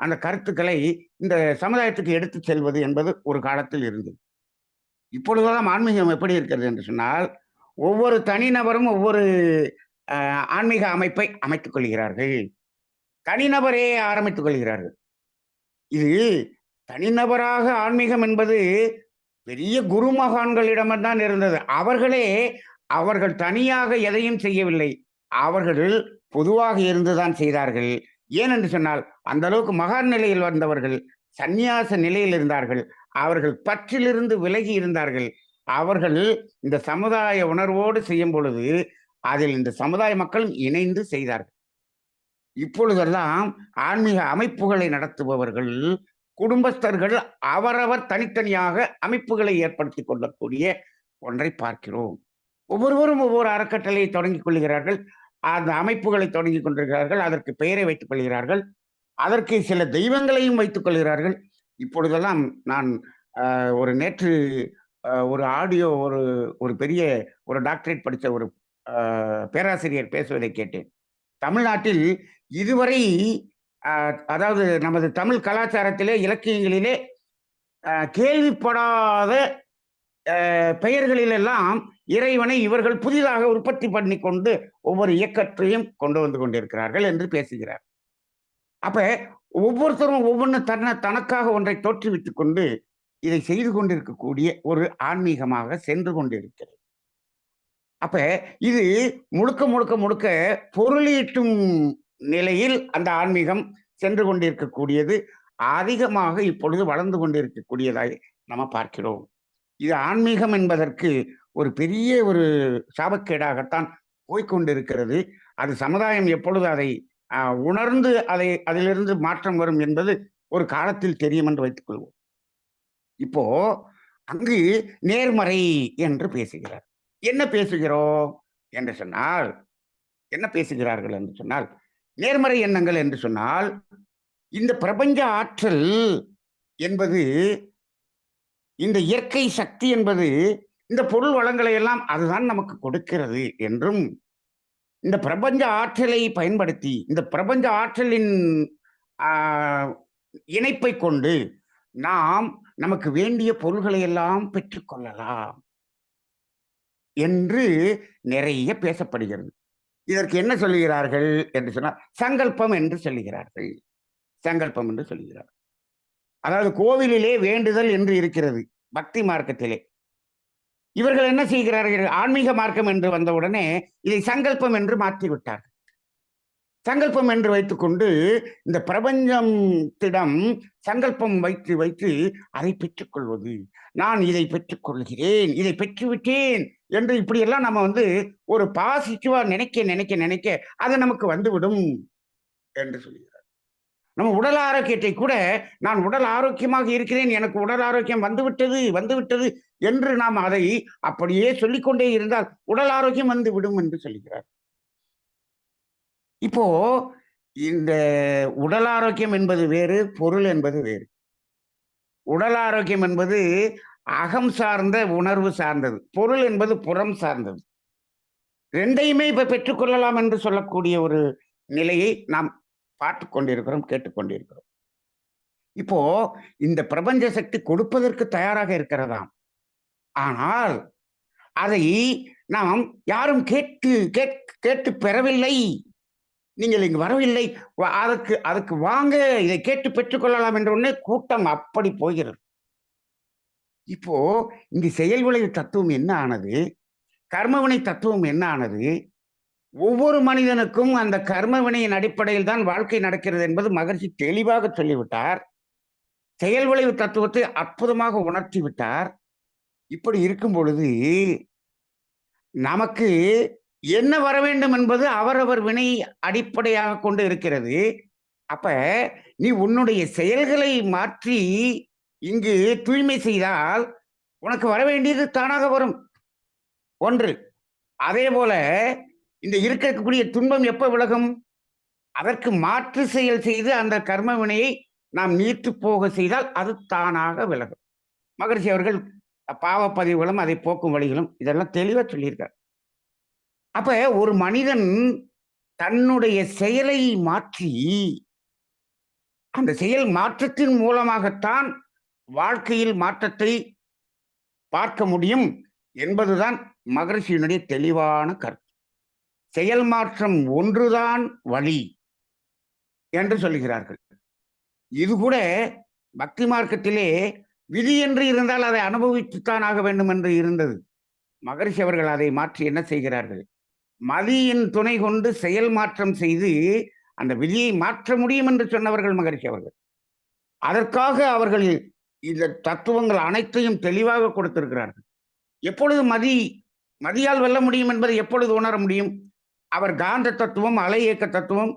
அந்த கருத்துக்களை இந்த சமுதாயத்துக்கு எடுத்து செல்வது என்பது ஒரு காலத்தில் இருந்தது. இப்பொழுதெல்லாம் ஆன்மீகம் எப்படி இருக்கிறது என்று சொன்னால், ஒவ்வொரு தனிநபரும் ஒவ்வொரு ஆன்மீக அமைப்பை அமைத்துக் கொள்கிறார்கள். தனிநபரே ஆரம்பித்துக் கொள்கிறார்கள். இது தனிநபராக ஆன்மீகம் என்பது பெரிய குருமகான்களிடம்தான் இருந்தது. அவர்கள் தனியாக எதையும் செய்யவில்லை. அவர்கள் பொதுவாக இருந்துதான் செய்தார்கள். ஏனென்று சொன்னால், அந்த அளவுக்கு மகான் நிலையில் வந்தவர்கள் சந்நியாச நிலையில் இருந்தார்கள். அவர்கள் பற்றிலிருந்து விலகி இருந்தார்கள். அவர்கள் இந்த சமுதாய உணர்வோடு செய்யும் பொழுது அதில் இந்த சமுதாய மக்களும் இணைந்து செய்தார்கள். இப்பொழுதெல்லாம் ஆன்மீக அமைப்புகளை நடத்துபவர்கள் குடும்பஸ்தர்கள் அவரவர் தனித்தனியாக அமைப்புகளை ஏற்படுத்திக் கொள்ளக்கூடிய ஒன்றை பார்க்கிறோம். ஒவ்வொருவரும் ஒவ்வொரு அறக்கட்டளையை தொடங்கிக் கொள்கிறார்கள். அந்த அமைப்புகளை தொடங்கிக் கொண்டிருக்கிறார்கள். அதற்கு பெயரை வைத்துக் கொள்கிறார்கள். அதற்கு சில தெய்வங்களையும் வைத்துக் கொள்கிறார்கள். இப்பொழுதெல்லாம் நான் நேற்று ஒரு ஆடியோ ஒரு பெரிய ஒரு டாக்டரேட் படித்த ஒரு பேராசிரியர் பேசுவதை கேட்டேன். தமிழ்நாட்டில் இதுவரை அதாவது நமது தமிழ் கலாச்சாரத்திலே இலக்கியங்களிலே கேள்விப்படாத பெயர்களிலெல்லாம் இறைவனை இவர்கள் புதிதாக உற்பத்தி பண்ணி கொண்டு ஒவ்வொரு இயக்கத்தையும் கொண்டு வந்து கொண்டிருக்கிறார்கள் என்று பேசுகிறார். அப்ப ஒவ்வொருத்தரும் ஒவ்வொன்று தனக்காக ஒன்றை தோற்றுவித்துக் கொண்டு இதை செய்து கொண்டிருக்கக்கூடிய ஒரு ஆன்மீகமாக சென்று கொண்டிருக்கிறது. அப்ப இது முழுக்க பொருளீட்டும் நிலையில் அந்த ஆன்மீகம் சென்று கொண்டிருக்கக்கூடியது அதிகமாக இப்பொழுது வளர்ந்து கொண்டிருக்கக்கூடியதாய் நம்ம பார்க்கிறோம். இது ஆன்மீகம் என்பதற்கு ஒரு பெரிய ஒரு சாபக்கேடாகத்தான் போய்கொண்டிருக்கிறது. அது சமுதாயம் எப்பொழுது அதை உணர்ந்து அதிலிருந்து மாற்றம் வரும் என்பது ஒரு காலத்தில் தெரியும் என்று வைத்துக் கொள்வோம். இப்போ அங்கு நேர்மறை என்று பேசுகிறார். என்ன பேசுகிறோம் என்று சொன்னால், என்ன பேசுகிறார்கள் என்று சொன்னால், நேர்மறை எண்ணங்கள் என்று சொன்னால், இந்த பிரபஞ்ச ஆற்றல் என்பது, இந்த இயற்கை சக்தி என்பது இந்த பொருள் வளங்களை எல்லாம் அதுதான் நமக்கு கொடுக்கிறது என்றும், இந்த பிரபஞ்ச ஆற்றலை பயன்படுத்தி இந்த பிரபஞ்ச ஆற்றலின் இணைப்பை கொண்டு நாம் நமக்கு வேண்டிய பொருள்களை எல்லாம் பெற்றுக்கொள்ளலாம் என்று நிறைய பேசப்படுகிறது. இதற்கு என்ன சொல்லுகிறார்கள் என்று சொன்னால், சங்கல்பம் என்று சொல்லுகிறார்கள். சங்கல்பம் என்று சொல்லுகிறார்கள். அதாவது கோவிலிலே வேண்டுதல் என்று இருக்கிறது பக்தி மார்க்கத்திலே. இவர்கள் என்ன செய்கிறார்கள்? ஆன்மீக மார்க்கம் என்று வந்தவுடனே இதை சங்கல்பம் என்று மாற்றிவிட்டார்கள். சங்கல்பம் என்று வைத்துக்கொண்டு இந்த பிரபஞ்சத்திடம் சங்கல்பம் வைத்து அதை பெற்றுக்கொள்வது, நான் இதை பெற்றுக்கொள்கிறேன், இதை பெற்றுவிட்டேன் என்று இப்படியெல்லாம் நம்ம ஒரு பாசிட்டிவா நினைக்க அது நமக்கு வந்துவிடும் என்று சொல்கிறார். நம்ம உடல் ஆரோக்கியத்தை கூட, நான் உடல் ஆரோக்கியமாக இருக்கிறேன், எனக்கு உடல் ஆரோக்கியம் வந்துவிட்டது என்று நாம் அதை அப்படியே சொல்லிக்கொண்டே இருந்தால் உடல் ஆரோக்கியம் வந்துவிடும் என்று சொல்கிறார். இப்போ இந்த உடல் ஆரோக்கியம் என்பது வேறு, பொருள் என்பது வேறு. உடல் ஆரோக்கியம் என்பது அகம் சார்ந்த உணர்வு சார்ந்தது, பொருள் என்பது புறம் சார்ந்தது. ரெண்டையுமே இப்ப பெற்றுக்கொள்ளலாம் என்று சொல்லக்கூடிய ஒரு நிலையை நாம் பார்த்து கொண்டிருக்கிறோம், கேட்டுக்கொண்டிருக்கிறோம். இப்போ இந்த பிரபஞ்ச சக்தி கொடுப்பதற்கு தயாராக இருக்கிறதாம். ஆனால் அதை நாம் யாரும் கேட்டு பெறவில்லை. நீங்கள் இங்கு வரவில்லை, அதுக்கு வாங்க, இதை கேட்டு பெற்றுக்கொள்ளலாம் என்ற உடனே கூட்டம் அப்படி போகிறது. இப்போ இங்கு செயல் விளைவு தத்துவம் என்ன ஆனது? கர்மவினை தத்துவம் என்ன ஆனது? ஒவ்வொரு மனிதனுக்கும் அந்த கர்ம வினையின் அடிப்படையில் தான் வாழ்க்கை நடக்கிறது என்பது மகர்ஷி தெளிவாக சொல்லிவிட்டார். செயல் விளைவு தத்துவத்தை அற்புதமாக உணர்த்தி விட்டார். இப்படி இருக்கும் பொழுது நமக்கு என்ன வர வேண்டும் என்பது அவரவர் வினை அடிப்படையாக கொண்டு இருக்கிறது. அப்ப நீ உன்னுடைய செயல்களை மாற்றி இங்கு தூய்மை செய்தால் உனக்கு வர வேண்டியது தானாக வரும். ஒன்று. அதே போல இந்த இருக்கக்கூடிய துன்பம் எப்ப விலகும்? அதற்கு மாற்று செயல் செய்து அந்த கர்ம வினையை நாம் நீர்த்து போக செய்தால் அது தானாக விலகும். மகரிஷி அவர்கள் பாவப்பதிவுகளும் அதை போக்கும் வழிகளும் இதெல்லாம் தெளிவா சொல்லியிருக்கார். அப்ப ஒரு மனிதன் தன்னுடைய செயலை மாற்றி அந்த செயல் மாற்றத்தின் மூலமாகத்தான் வாழ்க்கையில் மாற்றத்தை பார்க்க முடியும் என்பதுதான் மகரிஷியினுடைய தெளிவான கருத்து. செயல் மாற்றம் ஒன்றுதான் வழி என்று சொல்லுகிறார்கள். இது கூட பக்தி மார்க்கத்திலே விதி என்று இருந்தால் அதை அனுபவித்துத்தான் ஆக வேண்டும் என்று இருந்தது. மகரிஷி அவர்கள் அதை மாற்றி என்ன செய்கிறார்கள்? மதியின் துணை கொண்டு செயல் மாற்றம் செய்து அந்த விதியை மாற்ற முடியும் என்று சொன்னவர்கள் மகரிஷி அவர்கள். அதற்காக அவர்கள் இந்த தத்துவங்கள் அனைத்தையும் தெளிவாக கொடுத்திருக்கிறார்கள். எப்பொழுது மதியால் வெல்ல முடியும் என்பதை எப்பொழுது உணர முடியும்? அவர் காந்த தத்துவம், அலை இயக்க தத்துவம்,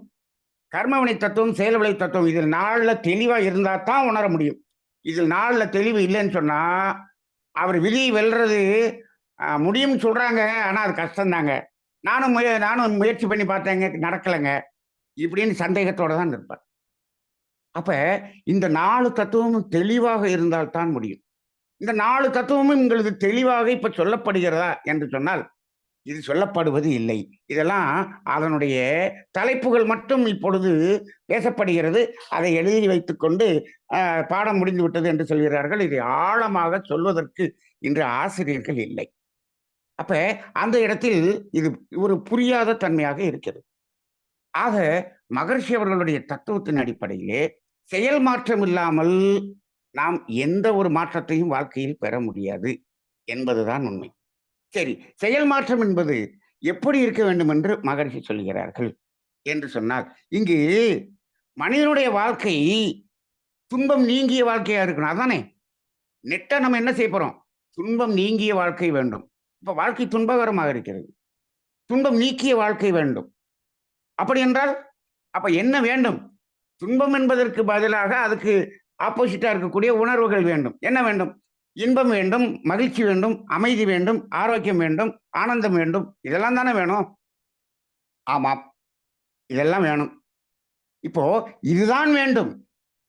கர்மவினை தத்துவம், செயல் விளை தத்துவம் இதில் நாள்ல தெளிவா இருந்தா தான் உணர முடியும். இதில் நாள்ல தெளிவு இல்லைன்னு சொன்னா அவர் விதியை வெல்றது முடியும்னு சொல்றாங்க, ஆனா அது கஷ்டம்தாங்க, நானும் முயற்சி பண்ணி பார்த்தேங்க, நடக்கலைங்க, இப்படின்னு சந்தேகத்தோட தான் இருப்பார். அப்ப இந்த 4 தத்துவமும் தெளிவாக இருந்தால் தான் முடியும். இந்த 4 தத்துவமும் உங்களுக்கு தெளிவாக இப்ப சொல்லப்படுகிறதா என்று சொன்னால் இது சொல்லப்படுவது இல்லை. இதெல்லாம் அதனுடைய தலைப்புகள் மட்டும் இப்பொழுது பேசப்படுகிறது. அதை எழுதி வைத்துக்கொண்டு பாடம் முடிந்து விட்டது என்று சொல்கிறார்கள். இதை ஆழமாக சொல்வதற்கு இன்று ஆசிரியர்கள் இல்லை. அப்ப அந்த இடத்தில் இது ஒரு புரியாத தன்மையாக இருக்கிறது. ஆக மகரிஷி அவர்களுடைய தத்துவத்தின் அடிப்படையிலே செயல் மாற்றம் இல்லாமல் நாம் எந்த ஒரு மாற்றத்தையும் வாழ்க்கையில் பெற முடியாது என்பதுதான் உண்மை. சரி, செயல் மாற்றம் என்பது எப்படி இருக்க வேண்டும் என்று மகரிஷி சொல்கிறார்கள் என்று சொன்னால், இங்கு மனிதனுடைய வாழ்க்கை துன்பம் நீங்கிய வாழ்க்கையா இருக்கணும். அதானே நெட்டா நம்ம என்ன செய்ய போறோம்? துன்பம் நீங்கிய வாழ்க்கை வேண்டும். இப்ப வாழ்க்கை துன்பகரமாக இருக்கிறது. துன்பம் நீக்கிய வாழ்க்கை வேண்டும். அப்படி என்றால் அப்ப என்ன வேண்டும்? துன்பம் என்பதற்கு பதிலாக அதுக்கு ஆப்போசிட்டா இருக்கக்கூடிய உணர்வுகள் வேண்டும். என்ன வேண்டும்? இன்பம் வேண்டும், மகிழ்ச்சி வேண்டும், அமைதி வேண்டும், ஆரோக்கியம் வேண்டும், ஆனந்தம் வேண்டும். இதெல்லாம் தானே வேணும். ஆமாம், இதெல்லாம் வேணும். இப்போ இதுதான் வேண்டும்.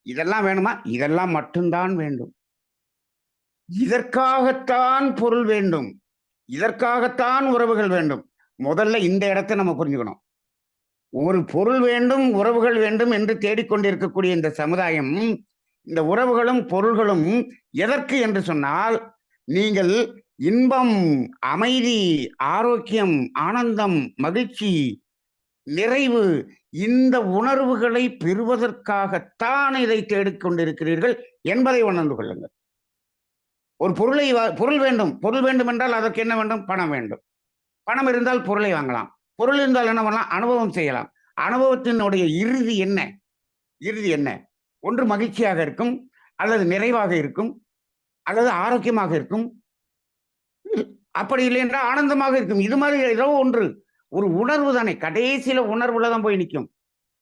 இதெல்லாம் வேணுமா? இதெல்லாம் மட்டும்தான் வேண்டும். இதற்காகத்தான் பொருள் வேண்டும், இதற்காகத்தான் உறவுகள் வேண்டும். முதல்ல இந்த இடத்தை நம்ம புரிஞ்சுக்கணும். ஒரு பொருள் வேண்டும், உறவுகள் வேண்டும் என்று தேடிக்கொண்டிருக்கக்கூடிய இந்த சமுதாயம், இந்த உறவுகளும் பொருள்களும் எதற்கு என்று சொன்னால், நீங்கள் இன்பம், அமைதி, ஆரோக்கியம், ஆனந்தம், மகிழ்ச்சி, நிறைவு இந்த உணர்வுகளை பெறுவதற்காகத்தான் இதை தேடிக்கொண்டிருக்கிறீர்கள் என்பதை உணர்ந்து கொள்ளுங்கள். ஒரு பொருள் வேண்டும். பொருள் வேண்டும் என்றால் அதற்கு என்ன வேண்டும்? பணம் வேண்டும். பணம் இருந்தால் பொருளை வாங்கலாம். பொருள் இருந்தால் என்ன பண்ணலாம்? அனுபவம் செய்யலாம். அனுபவத்தினுடைய இறுதி என்ன? இறுதி என்ன? ஒன்று மகிழ்ச்சியாக இருக்கும், அல்லது நிறைவாக இருக்கும், அல்லது ஆரோக்கியமாக இருக்கும், அப்படி இல்லை என்றால் ஆனந்தமாக இருக்கும். இது மாதிரி ஏதோ ஒன்று, ஒரு உணர்வு தானே. கடைசியில உணர்வுல தான் போய் நிற்கும்.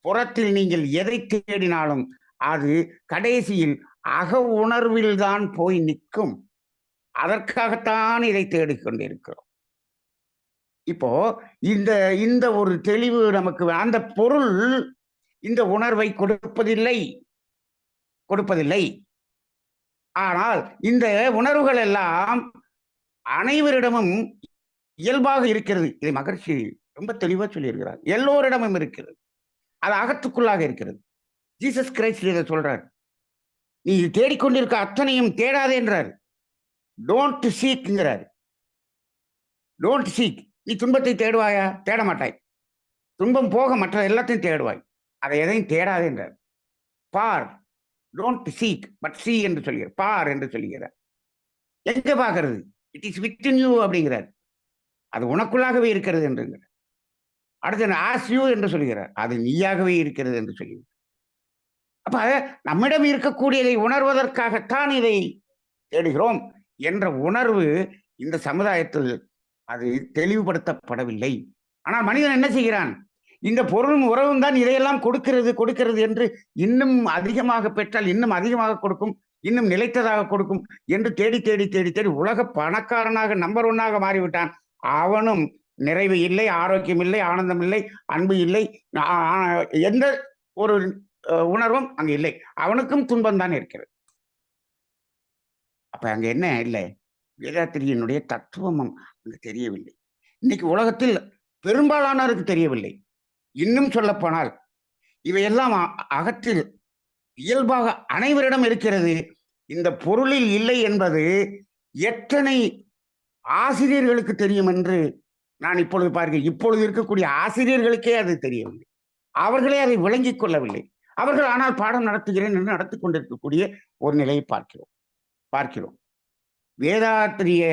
புறத்தில் நீங்கள் எதை தேடினாலும் அது கடைசியில் அக உணர்வில் தான் போய் நிற்கும். அதற்காகத்தான் இதை தேடிக்கொண்டிருக்கிறோம். இப்போ இந்த ஒரு தெளிவு நமக்கு, அந்த பொருள் இந்த உணர்வை கொடுப்பதில்லை. ஆனால் இந்த உணர்வுகள் எல்லாம் அனைவரிடமும் இயல்பாக இருக்கிறது. இதை மகரிஷி ரொம்ப தெளிவா சொல்லியிருக்கிறார். எல்லோரிடமும் இருக்கிறது. அது அகத்துக்குள்ளாக இருக்கிறது. ஜீசஸ் கிரைஸ்ட் இதை சொல்றார். நீ தேடிக்கொண்டிருக்க அத்தனையும் தேடாதே என்றார். டோன்ட் சீக்ங்கிறார். Don't seek. நீ துன்பத்தை தேடுவாயா? தேட மாட்டாய். துன்பம் போக மற்ற எல்லாத்தையும் தேடுவாய். அதை எதையும் தேடாதே என்றார். பார், டோன்ட் சீக் பட் சீ என்று சொல்கிறார். பார் என்று சொல்கிறார். எங்க பார்க்கிறது? இட் இஸ் வித்தின் யூ அப்படிங்கிறார். அது உனக்குள்ளாகவே இருக்கிறது என்றுங்கிறார். அடுத்து ஆஸ் யூ என்று சொல்கிறார். அது நீயாகவே இருக்கிறது என்று சொல்லி. அப்ப நம்மிடம் இருக்கக்கூடியதை உணர்வதற்காகத்தான் இதை தேடுகிறோம் என்ற உணர்வு இந்த சமுதாயத்தில் அது தெளிவுபடுத்தப்படவில்லை. ஆனால் மனிதன் என்ன செய்கிறான்? இந்த பொருளும் உறவும் தான் இதையெல்லாம் கொடுக்கிறது கொடுக்கிறது என்று இன்னும் அதிகமாக பெற்றால் இன்னும் அதிகமாக கொடுக்கும், இன்னும் நிலைத்ததாக கொடுக்கும் என்று தேடி தேடி தேடி தேடி உலக பணக்காரனாக நம்பர் ஒன்னாக மாறிவிட்டான். அவனும் நிறைவு இல்லை, ஆரோக்கியம் இல்லை, ஆனந்தம் இல்லை, அன்பு இல்லை, எந்த ஒரு உணர்வும் அங்கு இல்லை. அவனுக்கும் துன்பம் தான் இருக்கிறது. அப்ப அங்க என்ன இல்லை? வேதாத்திரியினுடைய தத்துவம் அங்கு தெரியவில்லை. இன்னைக்கு உலகத்தில் பெரும்பாலானோருக்கு தெரியவில்லை. இன்னும் சொல்லப்போனால் இவையெல்லாம் அகத்தில் இயல்பாக அனைவரிடம் இருக்கிறது. இந்த பொருளில் இல்லை என்பது எத்தனை ஆசிரியர்களுக்கு தெரியும் என்று நான் இப்பொழுது பார்க்கிறேன். இப்பொழுது இருக்கக்கூடிய ஆசிரியர்களுக்கே அது தெரியவில்லை. அவர்களே அதை விளங்கிக் கொள்ளவில்லை. அவர்கள் ஆனால் பாடம் நடத்துகிறேன் என்று நடத்தி கொண்டிருக்கக்கூடிய ஒரு நிலையை பார்க்கிறோம். வேதாத்திரிய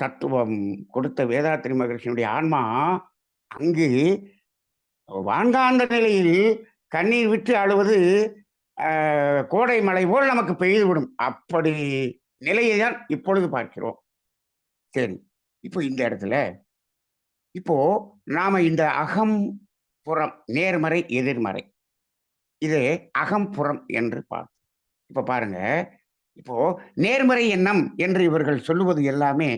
தத்துவம் கொடுத்த வேதாத்திரி மகரிஷியினுடைய ஆன்மா அங்கு வான்காந்த நிலையில் கண்ணீர் விட்டு அழுவது கோடை மழை போல் நமக்கு பெய்துவிடும். அப்படி நிலையை தான் இப்பொழுது பார்க்கிறோம். சரி, இப்போ இந்த இடத்துல இப்போ நாம இந்த அகம் புறம், நேர்மறை எதிர்மறை, இது அகம் புறம் என்று பார்ப்போம். இப்ப பாருங்க, இப்போ நேர்மறை எண்ணம் என்று இவர்கள் சொல்லுவது எல்லாமே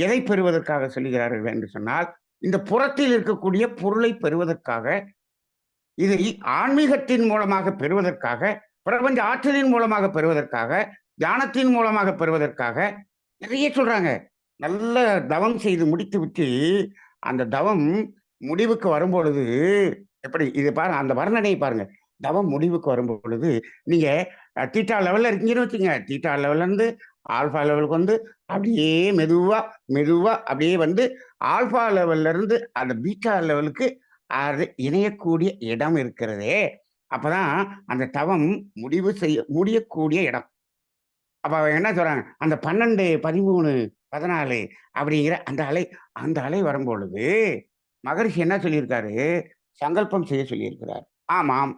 எதை பெறுவதற்காக சொல்லுகிறார்கள் என்று சொன்னால், இந்த புறத்தில் இருக்கக்கூடிய பொருளை பெறுவதற்காக, இதை ஆன்மீகத்தின் மூலமாக பெறுவதற்காக, பிரபஞ்ச ஆற்றலின் மூலமாக பெறுவதற்காக, தியானத்தின் மூலமாக பெறுவதற்காக நிறைய சொல்றாங்க. நல்ல தவம் செய்து முடித்து விட்டு அந்த தவம் முடிவுக்கு வரும்பொழுது எப்படி இது பாருங்க, அந்த வர்ணனையை பாருங்க. தவம் முடிவுக்கு வரும்பொழுது நீங்க தீட்டா லெவல்ல இருக்கீங்கன்னு வச்சுங்க, தீட்டா லெவல்ல இருந்து ஆல்பா லெவலுக்கு வந்து அப்படியே மெதுவா மெதுவா அப்படியே வந்து ஆல்பா லெவல்ல இருந்து அந்த பீட்டா லெவலுக்கு அது இணையக்கூடிய இடம் இருக்கிறதே, அப்பதான் அந்த தவம் முடியக்கூடிய இடம். அப்ப அவங்க என்ன சொல்றாங்க, அந்த 12, 13, 14 அப்படிங்கிற அந்த அலை வரும்பொழுது மகரிஷி என்ன சொல்லியிருக்காரு? சங்கல்பம் செய்ய சொல்லியிருக்கிறார். ஆமாம்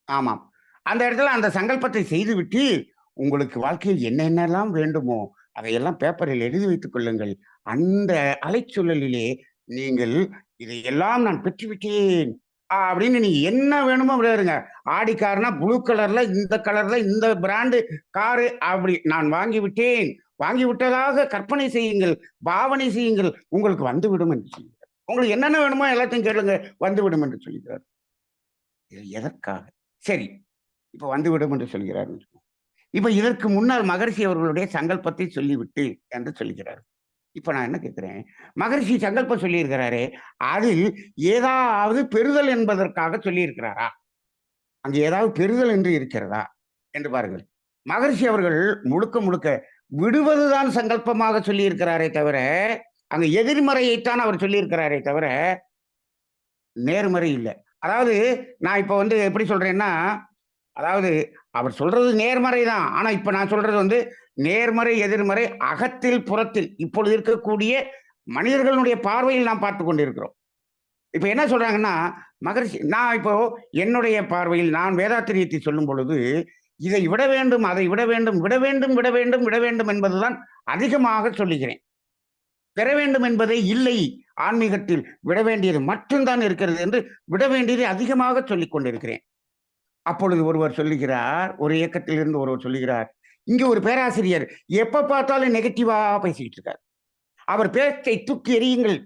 ஆமாம், அந்த இடத்துல அந்த சங்கல்பத்தை செய்துவிட்டு உங்களுக்கு வாழ்க்கையில் என்னென்னலாம் வேண்டுமோ அதையெல்லாம் பேப்பரில் எழுதி வைத்துக் கொள்ளுங்கள். அந்த அலைச்சூழலிலே நீங்கள் இதையெல்லாம் நான் பெற்றுவிட்டேன் அப்படின்னு நீங்க என்ன வேணுமோ விளையாடுங்க. ஆடி கார்னா ப்ளூ கலர்ல, இந்த கலர்ல, இந்த பிராண்டு காரு அப்படி நான் வாங்கி விட்டேன், வாங்கி விட்டதாக கற்பனை செய்யுங்கள், பாவனை செய்யுங்கள், உங்களுக்கு வந்துவிடும் என்று சொல்லுகிறார். உங்களுக்கு என்னென்ன வேணுமோ எல்லாத்தையும் கேளுங்க, வந்துவிடும் என்று சொல்லுகிறார். இது எதற்காக? சரி, இப்ப வந்துவிடும் என்று சொல்கிறார். இப்ப இதற்கு முன்னால் மகரிஷி அவர்களுடைய சங்கல்பத்தை சொல்லிவிட்டு என்று சொல்கிறார். இப்ப நான் என்ன கேட்கிறேன், மகரிஷி சங்கல்பம் சொல்லியிருக்கிறாரே, அதில் ஏதாவது பெறுதல் என்பதற்காக சொல்லியிருக்கிறாரா? அங்கு ஏதாவது பெறுதல் என்று இருக்கிறதா என்று பாருங்கள். மகரிஷி அவர்கள் முழுக்க முழுக்க விடுவதுதான் சங்கல்பமாக சொல்லியிருக்கிறாரே தவிர, அங்க எதிர்மறையைத்தான் அவர் சொல்லியிருக்கிறாரே தவிர நேர்மறை இல்லை. அதாவது நான் இப்ப வந்து எப்படி சொல்றேன்னா, அதாவது அவர் சொல்றது நேர்மறை தான். ஆனா இப்ப நான் சொல்றது வந்து நேர்மறை எதிர்மறை, அகத்தில் புறத்தில் இப்பொழுது இருக்கக்கூடிய மனிதர்களுடைய பார்வையில் நாம் பார்த்து கொண்டிருக்கிறோம். இப்ப என்ன சொல்றாங்கன்னா, மகரிஷி நான் இப்போ என்னுடைய பார்வையில் நான் வேதாத்திரியத்தை சொல்லும் பொழுது இதை விட வேண்டும், அதை விட வேண்டும், விட வேண்டும், விட வேண்டும், விட வேண்டும் என்பதுதான் அதிகமாக சொல்லுகிறேன். பெற வேண்டும் என்பதே இல்லை. ஆன்மீகத்தில் விட வேண்டியது மட்டும்தான் இருக்கிறது என்று விட வேண்டியதை அதிகமாக சொல்லிக் கொண்டிருக்கிறேன். அப்பொழுது ஒருவர் சொல்லுகிறார், ஒரு இயக்கத்தில் இருந்து ஒருவர் சொல்லுகிறார், இங்க ஒரு பேராசிரியர் எப்ப பார்த்தாலும் நெகட்டிவா பேசிக்கிட்டு இருக்கார். அவர் பேச்சை தூக்கி எறியுங்கள்,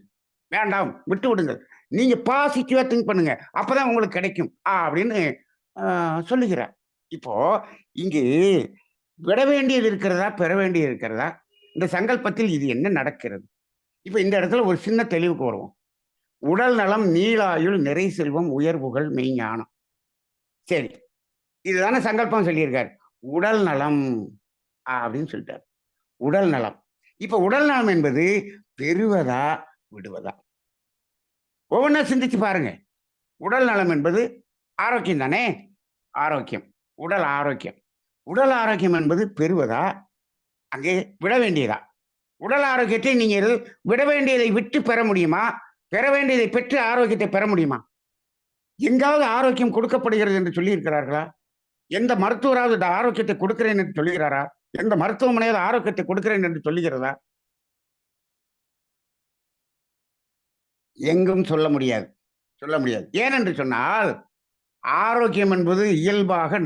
வேண்டாம், விட்டு விடுங்கள், நீங்க பாசிட்டிவா திங்க் பண்ணுங்க, அப்பதான் உங்களுக்கு கிடைக்கும் அப்படின்னு சொல்லுகிறார். இப்போ இங்கு விட வேண்டியது இருக்கிறதா, பெற வேண்டியது இருக்கிறதா, இந்த சங்கல்பத்தில் இது என்ன நடக்கிறது? இப்ப இந்த இடத்துல ஒரு சின்ன தெளிவுக்கு வருவோம். உடல் நலம், நீளாயுள், நிறை செல்வம், உயர்வுகள், மெய்ஞானம். சரி, இதுதானே சங்கல்பம் சொல்லியிருக்காரு. உடல் நலம் அப்படின்னு சொல்லிட்டார். உடல் நலம். இப்ப உடல் நலம் என்பது பெறுவதா விடுவதா? ஒவ்வொன்றா சிந்திச்சு பாருங்க. உடல் நலம் என்பது ஆரோக்கியம் தானே? ஆரோக்கியம், உடல் ஆரோக்கியம். உடல் ஆரோக்கியம் என்பது பெறுவதா, அங்கே விட வேண்டியதா? உடல் ஆரோக்கியத்தை நீங்கள் விட வேண்டியதை விட்டு பெற முடியுமா, பெற வேண்டியதை பெற்று ஆரோக்கியத்தை பெற முடியுமா? எங்காவது ஆரோக்கியம் கொடுக்கப்படுகிறது என்று சொல்லி இருக்கிறார்களா? எந்த மருத்துவராவது இந்த ஆரோக்கியத்தை கொடுக்கிறேன் என்று சொல்லுகிறாரா? எந்த மருத்துவமனையாவது ஆரோக்கியத்தை கொடுக்கிறேன் என்று சொல்லுகிறதா? எங்கும் சொல்ல முடியாது. சொல்ல முடியாது. ஏனென்று சொன்னால், ஆரோக்கியம் என்பது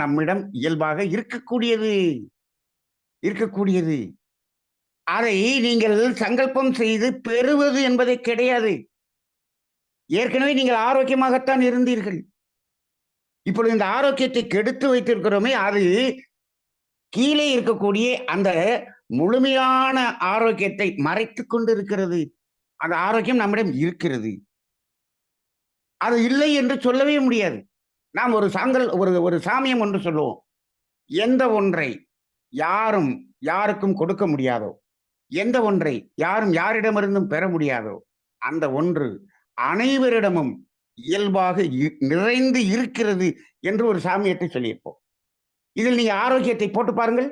நம்மிடம் இயல்பாக இருக்கக்கூடியது. இருக்கக்கூடியது. அதை நீங்கள் சங்கல்பம் செய்து பெறுவது என்பதே கிடையாது. ஏற்கனவே நீங்கள் ஆரோக்கியமாகத்தான் இருந்தீர்கள். இப்பொழுது இந்த ஆரோக்கியத்தை கெடுத்து வைத்திருக்கிறோமே, அது கீழே இருக்கக்கூடிய அந்த முழுமையான ஆரோக்கியத்தை மறைத்துக் கொண்டிருக்கிறது. அந்த ஆரோக்கியம் நம்மிடம் இருக்கிறது. அது இல்லை என்று சொல்லவே முடியாது. நாம் ஒரு சாமியம் ஒன்று சொல்லுவோம். எந்த ஒன்றை யாரும் யாருக்கும் கொடுக்க முடியாதோ, எந்த ஒன்றை யாரும் யாரிடமிருந்தும் பெற முடியாதோ, அந்த ஒன்று அனைவரிடமும் இயல்பாக நிறைந்து இருக்கிறது என்று ஒரு சாமியத்தை சொல்லியிருப்போம். இதில் நீங்க ஆரோக்கியத்தை போட்டு பாருங்கள்.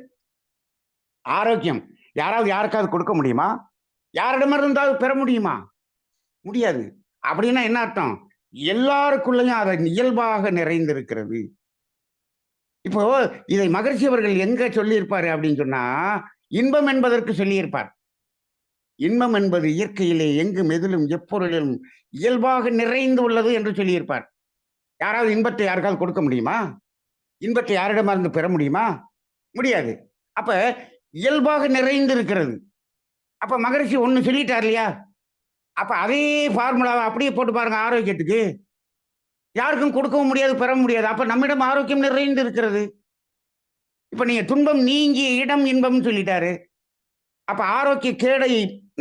ஆரோக்கியம் யாராவது யாருக்காவது கொடுக்க முடியுமா? யாரிடமிருந்தாவது பெற முடியுமா? முடியாது. அப்படின்னா என்ன அர்த்தம்? எல்லாருக்குள்ளயும் அதை இயல்பாக நிறைந்திருக்கிறது. இப்போ இதை மகரிஷி அவர்கள் எங்க சொல்லியிருப்பாரு அப்படின்னு சொன்னா, இன்பம் என்பதற்கு சொல்லியிருப்பார். இன்பம் என்பது இயற்கையிலே எங்கும் எதிலும் எப்பொருளிலும் இயல்பாக நிறைந்து உள்ளது என்று சொல்லியிருப்பார். யாராவது இன்பத்தை யாருக்காவது கொடுக்க முடியுமா? இன்பத்தை யாரிடமிருந்து பெற முடியுமா? முடியாது. அப்ப இயல்பாக நிறைந்து இருக்கிறது. அப்ப மகரிஷி ஒண்ணு சொல்லிட்டார் இல்லையா? அப்ப அதே ஃபார்முலாவை அப்படியே போட்டு பாருங்க ஆரோக்கியத்துக்கு. யாருக்கும் கொடுக்கவும் முடியாது, பெறவும் முடியாது. அப்ப நம்மிடம் ஆரோக்கியம் நிறைந்து இருக்கிறது. இப்ப நீங்க துன்பம் நீங்கிய இடம் இன்பம்னு சொல்லிட்டாரு. அப்ப ஆரோக்கிய கேடை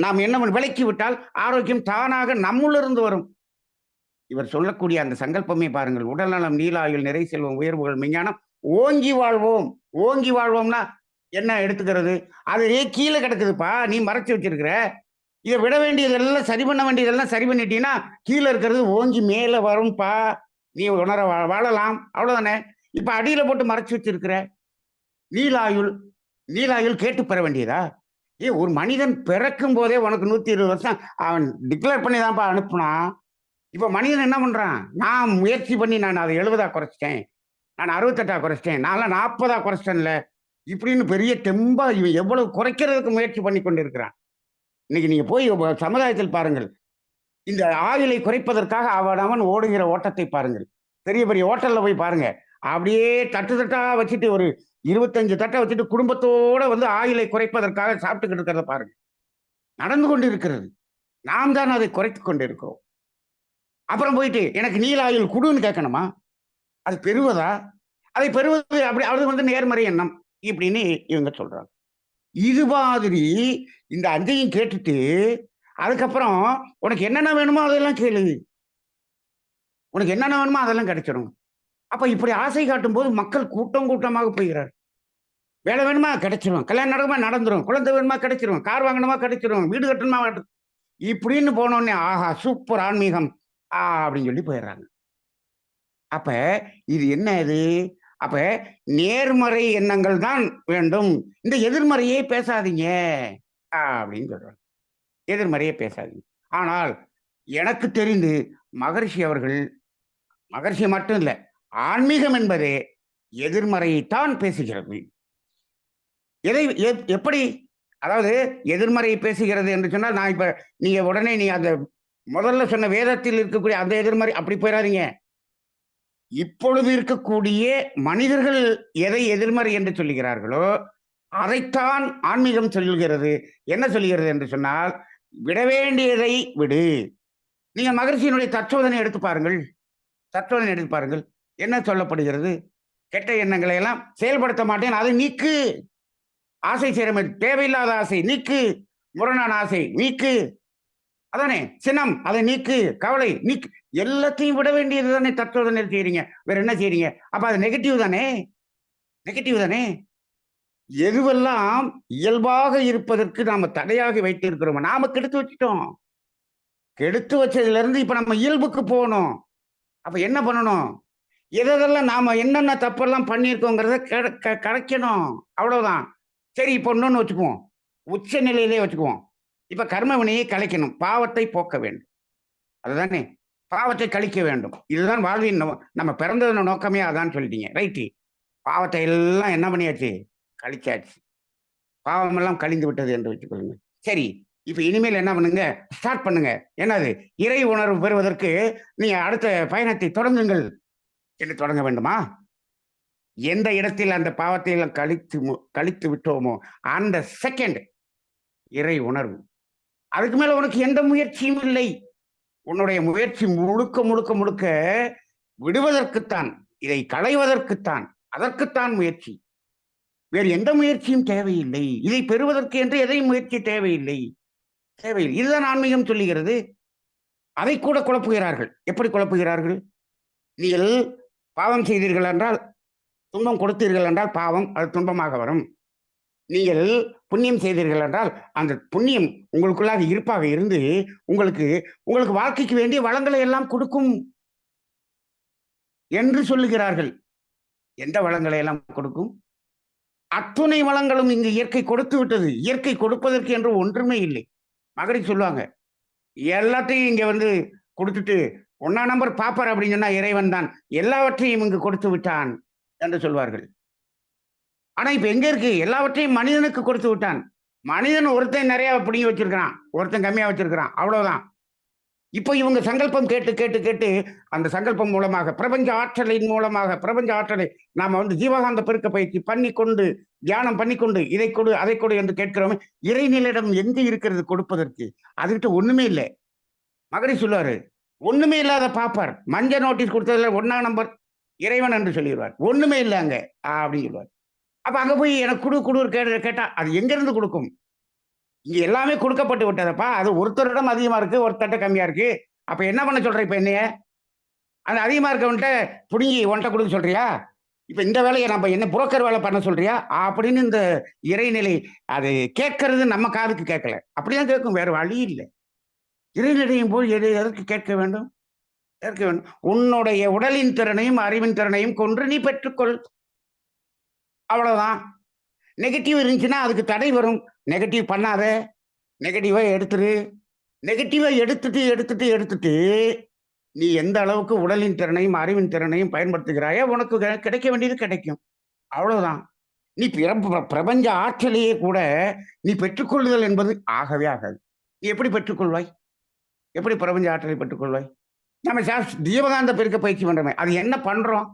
நாம் என்ன விலக்கி விட்டால் ஆரோக்கியம் தானாக நம்முள்ளிருந்து வரும். இவர் சொல்லக்கூடிய அந்த சங்கல்பமே பாருங்கள். உடல்நலம், நீலாயுள், நிறை செல்வம், உயர்வுகள், மெஞ்ஞானம், ஓங்கி வாழ்வோம். ஓங்கி வாழ்வோம்னா என்ன எடுத்துக்கிறது? அது கீழே கிடக்குதுப்பா, நீ மறைச்சு வச்சிருக்கிற. இதை விட வேண்டியதெல்லாம் சரி பண்ண வேண்டியதெல்லாம் சரி பண்ணிட்டீங்கன்னா கீழே இருக்கிறது ஓங்கி மேல வரும்பா. நீ உணர வாழலாம். அவ்வளவுதானே. இப்ப அடியில போட்டு மறைச்சு வச்சிருக்கிற. நீலாயுள், நீலாயுள் கேட்டு பெற வேண்டியதா? ஒரு மனிதன் பிறக்கும் போதே உனக்கு 120 வருஷம் அவன் டிக்ளேர் பண்ணி தான்ப்பா அனுப்புனான். இப்ப மனிதன் என்ன பண்றான்? நான் முயற்சி பண்ணி நான் அதை 70 குறைச்சிட்டேன், நான் 68 குறைச்சிட்டேன், நான் 40 குறைச்சிட்டேன்ல, இப்படின்னு பெரிய தெம்பா இவன் எவ்வளவு குறைக்கிறதுக்கு முயற்சி பண்ணி கொண்டு இருக்கிறான். இன்னைக்கு நீங்க போய் சமுதாயத்தில் பாருங்கள். இந்த ஆயுளை குறைப்பதற்காக அவன் ஓடுகிற ஓட்டத்தை பாருங்கள். பெரிய பெரிய ஓட்டல்ல போய் பாருங்க. அப்படியே தட்டு தட்டா வச்சுட்டு ஒரு 25 தட்டை வச்சுட்டு குடும்பத்தோட வந்து ஆயுளை குறைப்பதற்காக சாப்பிட்டுக்கிட்டு இருக்கிறத பாருங்க. நடந்து கொண்டு இருக்கிறது. நாம் தான் அதை குறைத்துக் கொண்டு இருக்கிறோம். அப்புறம் போயிட்டு எனக்கு நீல ஆயுள் குடுன்னு கேட்கணுமா? அது பெறுவதா? அதை பெறுவது அப்படி அது வந்து நேர்மறை எண்ணம் இப்படின்னு இவங்க சொல்றாங்க. இது மாதிரி இந்த 5ஐயும் கேட்டுட்டு அதுக்கப்புறம் உனக்கு என்னென்ன வேணுமோ அதெல்லாம் கேளு. உனக்கு என்னென்ன வேணுமோ அதெல்லாம் கிடைச்சிடும். அப்ப இப்படி ஆசை காட்டும் போது மக்கள் கூட்டம் கூட்டமாக போகிறார். வேலை வேணுமா கிடைச்சிரும், கல்யாணம் நடக்குமா நடந்துரும், குழந்தை வேணுமா கிடைச்சிரும், கார் வாங்கணுமா கிடைச்சிரும், வீடு கட்டணுமா இப்படின்னு போனோடனே ஆஹா சூப்பர் ஆன்மீகம் அப்படின்னு சொல்லி போயிடுறாங்க. அப்ப இது என்ன இது? அப்ப நேர்மறை எண்ணங்கள் தான் வேண்டும். இந்த எதிர்மறையே பேசாதீங்க அப்படின்னு சொல்றாங்க. எதிர்மறையே பேசாதீங்க. ஆனால் எனக்கு தெரிந்து மகரிஷி அவர்கள், மகரிஷி மட்டும் இல்ல, ஆன்மீகம் என்பதே எதிர்மறையைத்தான் பேசுகிறது. எதை எப்படி? அதாவது எதிர்மறையை பேசுகிறது என்று சொன்னால் நான் இப்ப நீங்க உடனே நீ அந்த முதல்ல சொன்ன வேதத்தில் இருக்கக்கூடிய அந்த எதிர்மறை அப்படி போயிடாதீங்க. இப்பொழுது இருக்கக்கூடிய மனிதர்கள் எதை எதிர்மறை என்று சொல்லுகிறார்களோ அதைத்தான் ஆன்மீகம் சொல்லுகிறது. என்ன சொல்லுகிறது என்று சொன்னால், விட வேண்டியதை விடு. நீங்க மகரிஷியினுடைய தற்சோதனை எடுத்து பாருங்கள். தற்சோதனை எடுத்து பாருங்கள். என்ன சொல்லப்படுகிறது? கெட்ட எண்ணங்களை எல்லாம் செயல்படுத்த மாட்டேன், அதை நீக்கு. ஆசை சேரமை, தேவையில்லாத ஆசை நீக்கு, முரணான ஆசை நீக்கு, அதானே சினம், அதை நீக்கு, கவலை நீக்கு, எல்லாத்தையும் விட வேண்டியது தானே தற்சோதனை செய்யறீங்க. வேற என்ன செய்யறீங்க? அப்ப அது நெகட்டிவ் தானே, நெகட்டிவ் தானே. எதுவெல்லாம் இயல்பாக இருப்பதற்கு நாம தடையாக வைத்து இருக்கிறோம், நாம கெடுத்து வச்சுட்டோம். கெடுத்து வச்சதுல இருந்து இப்ப நம்ம இயல்புக்கு போகணும். அப்ப என்ன பண்ணணும்? எதெல்லாம் நாம என்னென்ன தப்பெல்லாம் பண்ணியிருக்கோங்கிறத கரைக்கணும். அவ்வளவுதான். சரி, இப்ப இன்னொன்னு வச்சுக்குவோம், உச்ச நிலையிலே வச்சுக்குவோம். இப்ப கர்ம வினையை கலைக்கணும், பாவத்தை போக்க வேண்டும். அதுதானே? பாவத்தை கழிக்க வேண்டும். இதுதான் வாழ்வின் நம்ம பிறந்ததன் நோக்கமே அதான் சொல்லிட்டீங்க. ரைட்டு. பாவத்தை எல்லாம் என்ன பண்ணியாச்சு? கழிச்சாச்சு. பாவமெல்லாம் கழிந்து விட்டது என்று வைத்துக் கொள்ளுங்க. சரி. இப்ப இனிமேல் என்ன பண்ணுங்க? ஸ்டார்ட் பண்ணுங்க. என்னது? இறை உணர்வு பெறுவதற்கு நீங்க அடுத்த பயணத்தை தொடங்குங்கள் என்று தொடங்க வேண்டுமா? எந்த இடத்தில் அந்த பாவத்தை எல்லாம் கழித்து விட்டோமோ அந்த செகண்ட் இறை உணர்வு. அதுக்கு மேல உனக்கு எந்த முயற்சியும் இல்லை. உன்னுடைய முயற்சி முழுக்க முழுக்க முழுக்க விடுவதற்குத்தான், இதை களைவதற்குத்தான், அதற்குத்தான் முயற்சி. வேறு எந்த முயற்சியும் தேவையில்லை. இதை பெறுவதற்கு என்று எதையும் முயற்சி தேவையில்லை. தேவையில்லை. இதுதான் ஆன்மீகம் சொல்லுகிறது. அதை கூட குழப்புகிறார்கள். எப்படி குழப்புகிறார்கள்? நீங்கள் பாவம் செய்தீர்கள் என்றால், துன்பம் கொடுத்தீர்கள் என்றால் பாவம் அது துன்பமாக வரும். நீங்கள் புண்ணியம் செய்தீர்கள் என்றால் அந்த புண்ணியம் உங்களுக்குள்ளாக இருப்பாக இருந்து உங்களுக்கு வாழ்க்கைக்கு வேண்டிய வளங்களை எல்லாம் கொடுக்கும் என்று சொல்லுகிறார்கள். எந்த வளங்களை எல்லாம் கொடுக்கும்? அத்துணை வளங்களும் இங்கு இயற்கை கொடுத்து விட்டது. இயற்கை கொடுப்பதற்கு என்று ஒன்றுமே இல்லை. மகரி சொல்லுவாங்க, எல்லாத்தையும் இங்க கொடுத்துட்டு 1ஆம் நம்பர் பாப்பர் அப்படின்னு சொன்னா இறைவன் தான் எல்லாவற்றையும் இங்கு கொடுத்து விட்டான் என்று சொல்வார்கள். ஆனா இப்ப எங்க இருக்கு? எல்லாவற்றையும் மனிதனுக்கு கொடுத்து விட்டான். மனிதன் ஒருத்தன் நிறைய பிடிங்கி வச்சிருக்கிறான், ஒருத்தன் கம்மியா வச்சிருக்கிறான், அவ்வளவுதான். இப்போ இவங்க சங்கல்பம் கேட்டு கேட்டு கேட்டு அந்த சங்கல்பம் மூலமாக பிரபஞ்ச ஆற்றலின் மூலமாக பிரபஞ்ச ஆற்றலை நாம ஜீவகாந்த பெருக்க பயிற்சி பண்ணிக்கொண்டு தியானம் பண்ணிக்கொண்டு இதை கொடு அதை கொடு என்று கேட்கிறோமே, இறைநிலையிடம் எங்க இருக்கிறது கொடுப்பதற்கு? அதுகிட்ட ஒண்ணுமே இல்லை. மகரி சொல்லுவாரு, ஒண்ணுமே இல்லாத பாப்பார் மஞ்சள் நோட்டீஸ் கொடுத்ததுல 1ஆம் நம்பர் இறைவன் என்று சொல்லிடுவார். ஒண்ணுமே இல்லை அங்க அப்படின்னு சொல்லுவார். அப்ப அங்க போய் எனக்கு குடு கேட்டா அது எங்க இருந்து கொடுக்கும்? இங்க எல்லாமே கொடுக்கப்பட்டு விட்டதப்பா. அது ஒருத்தரிடம் அதிகமா இருக்கு, ஒருத்தட்ட கம்மியா இருக்கு. அப்ப என்ன பண்ண சொல்ற இப்ப என்னைய? அந்த அதிகமா இருக்கவன்ட்ட புடுங்கி உன்கிட்ட கொடுக்க சொல்றியா? இப்ப இந்த வேலையை நம்ம என்ன புரோக்கர் வேலை பண்ண சொல்றியா அப்படின்னு இந்த இறைநிலை அது கேட்கறது நம்ம காதுக்கு கேட்கல. அப்படிதான் கேட்கும், வேற வழி இல்லை. இறைநிலையும் போய் எதற்கு கேட்க வேண்டும்? கேட்க வேண்டும். உன்னுடைய உடலின் திறனையும் அறிவின் திறனையும் கொன்று நீ பெற்றுக்கொள், அவ்வளவுதான். நெகட்டிவ் இருந்துச்சுன்னா அதுக்கு தடை வரும். நெகட்டிவ் பண்ணாத, நெகட்டிவா எடுத்துரு. நெகட்டிவா எடுத்துட்டு நீ எந்த அளவுக்கு உடலின் திறனையும் அறிவின் திறனையும் பயன்படுத்துகிறாயோ உனக்கு கிடைக்க வேண்டியது கிடைக்கும், அவ்வளவுதான். நீ பிரபஞ்ச ஆற்றலையே கூட நீ பெற்றுக்கொள்ளுதல் என்பது ஆகவே ஆகாது. நீ எப்படி பெற்றுக்கொள்வாய்? எப்படி பிரபஞ்ச ஆற்றலை பெற்றுக்கொள்வாய்? நம்ம ஜீவகாந்த பெருக்க பயிற்சி பண்றோமே, அது என்ன பண்றோம்?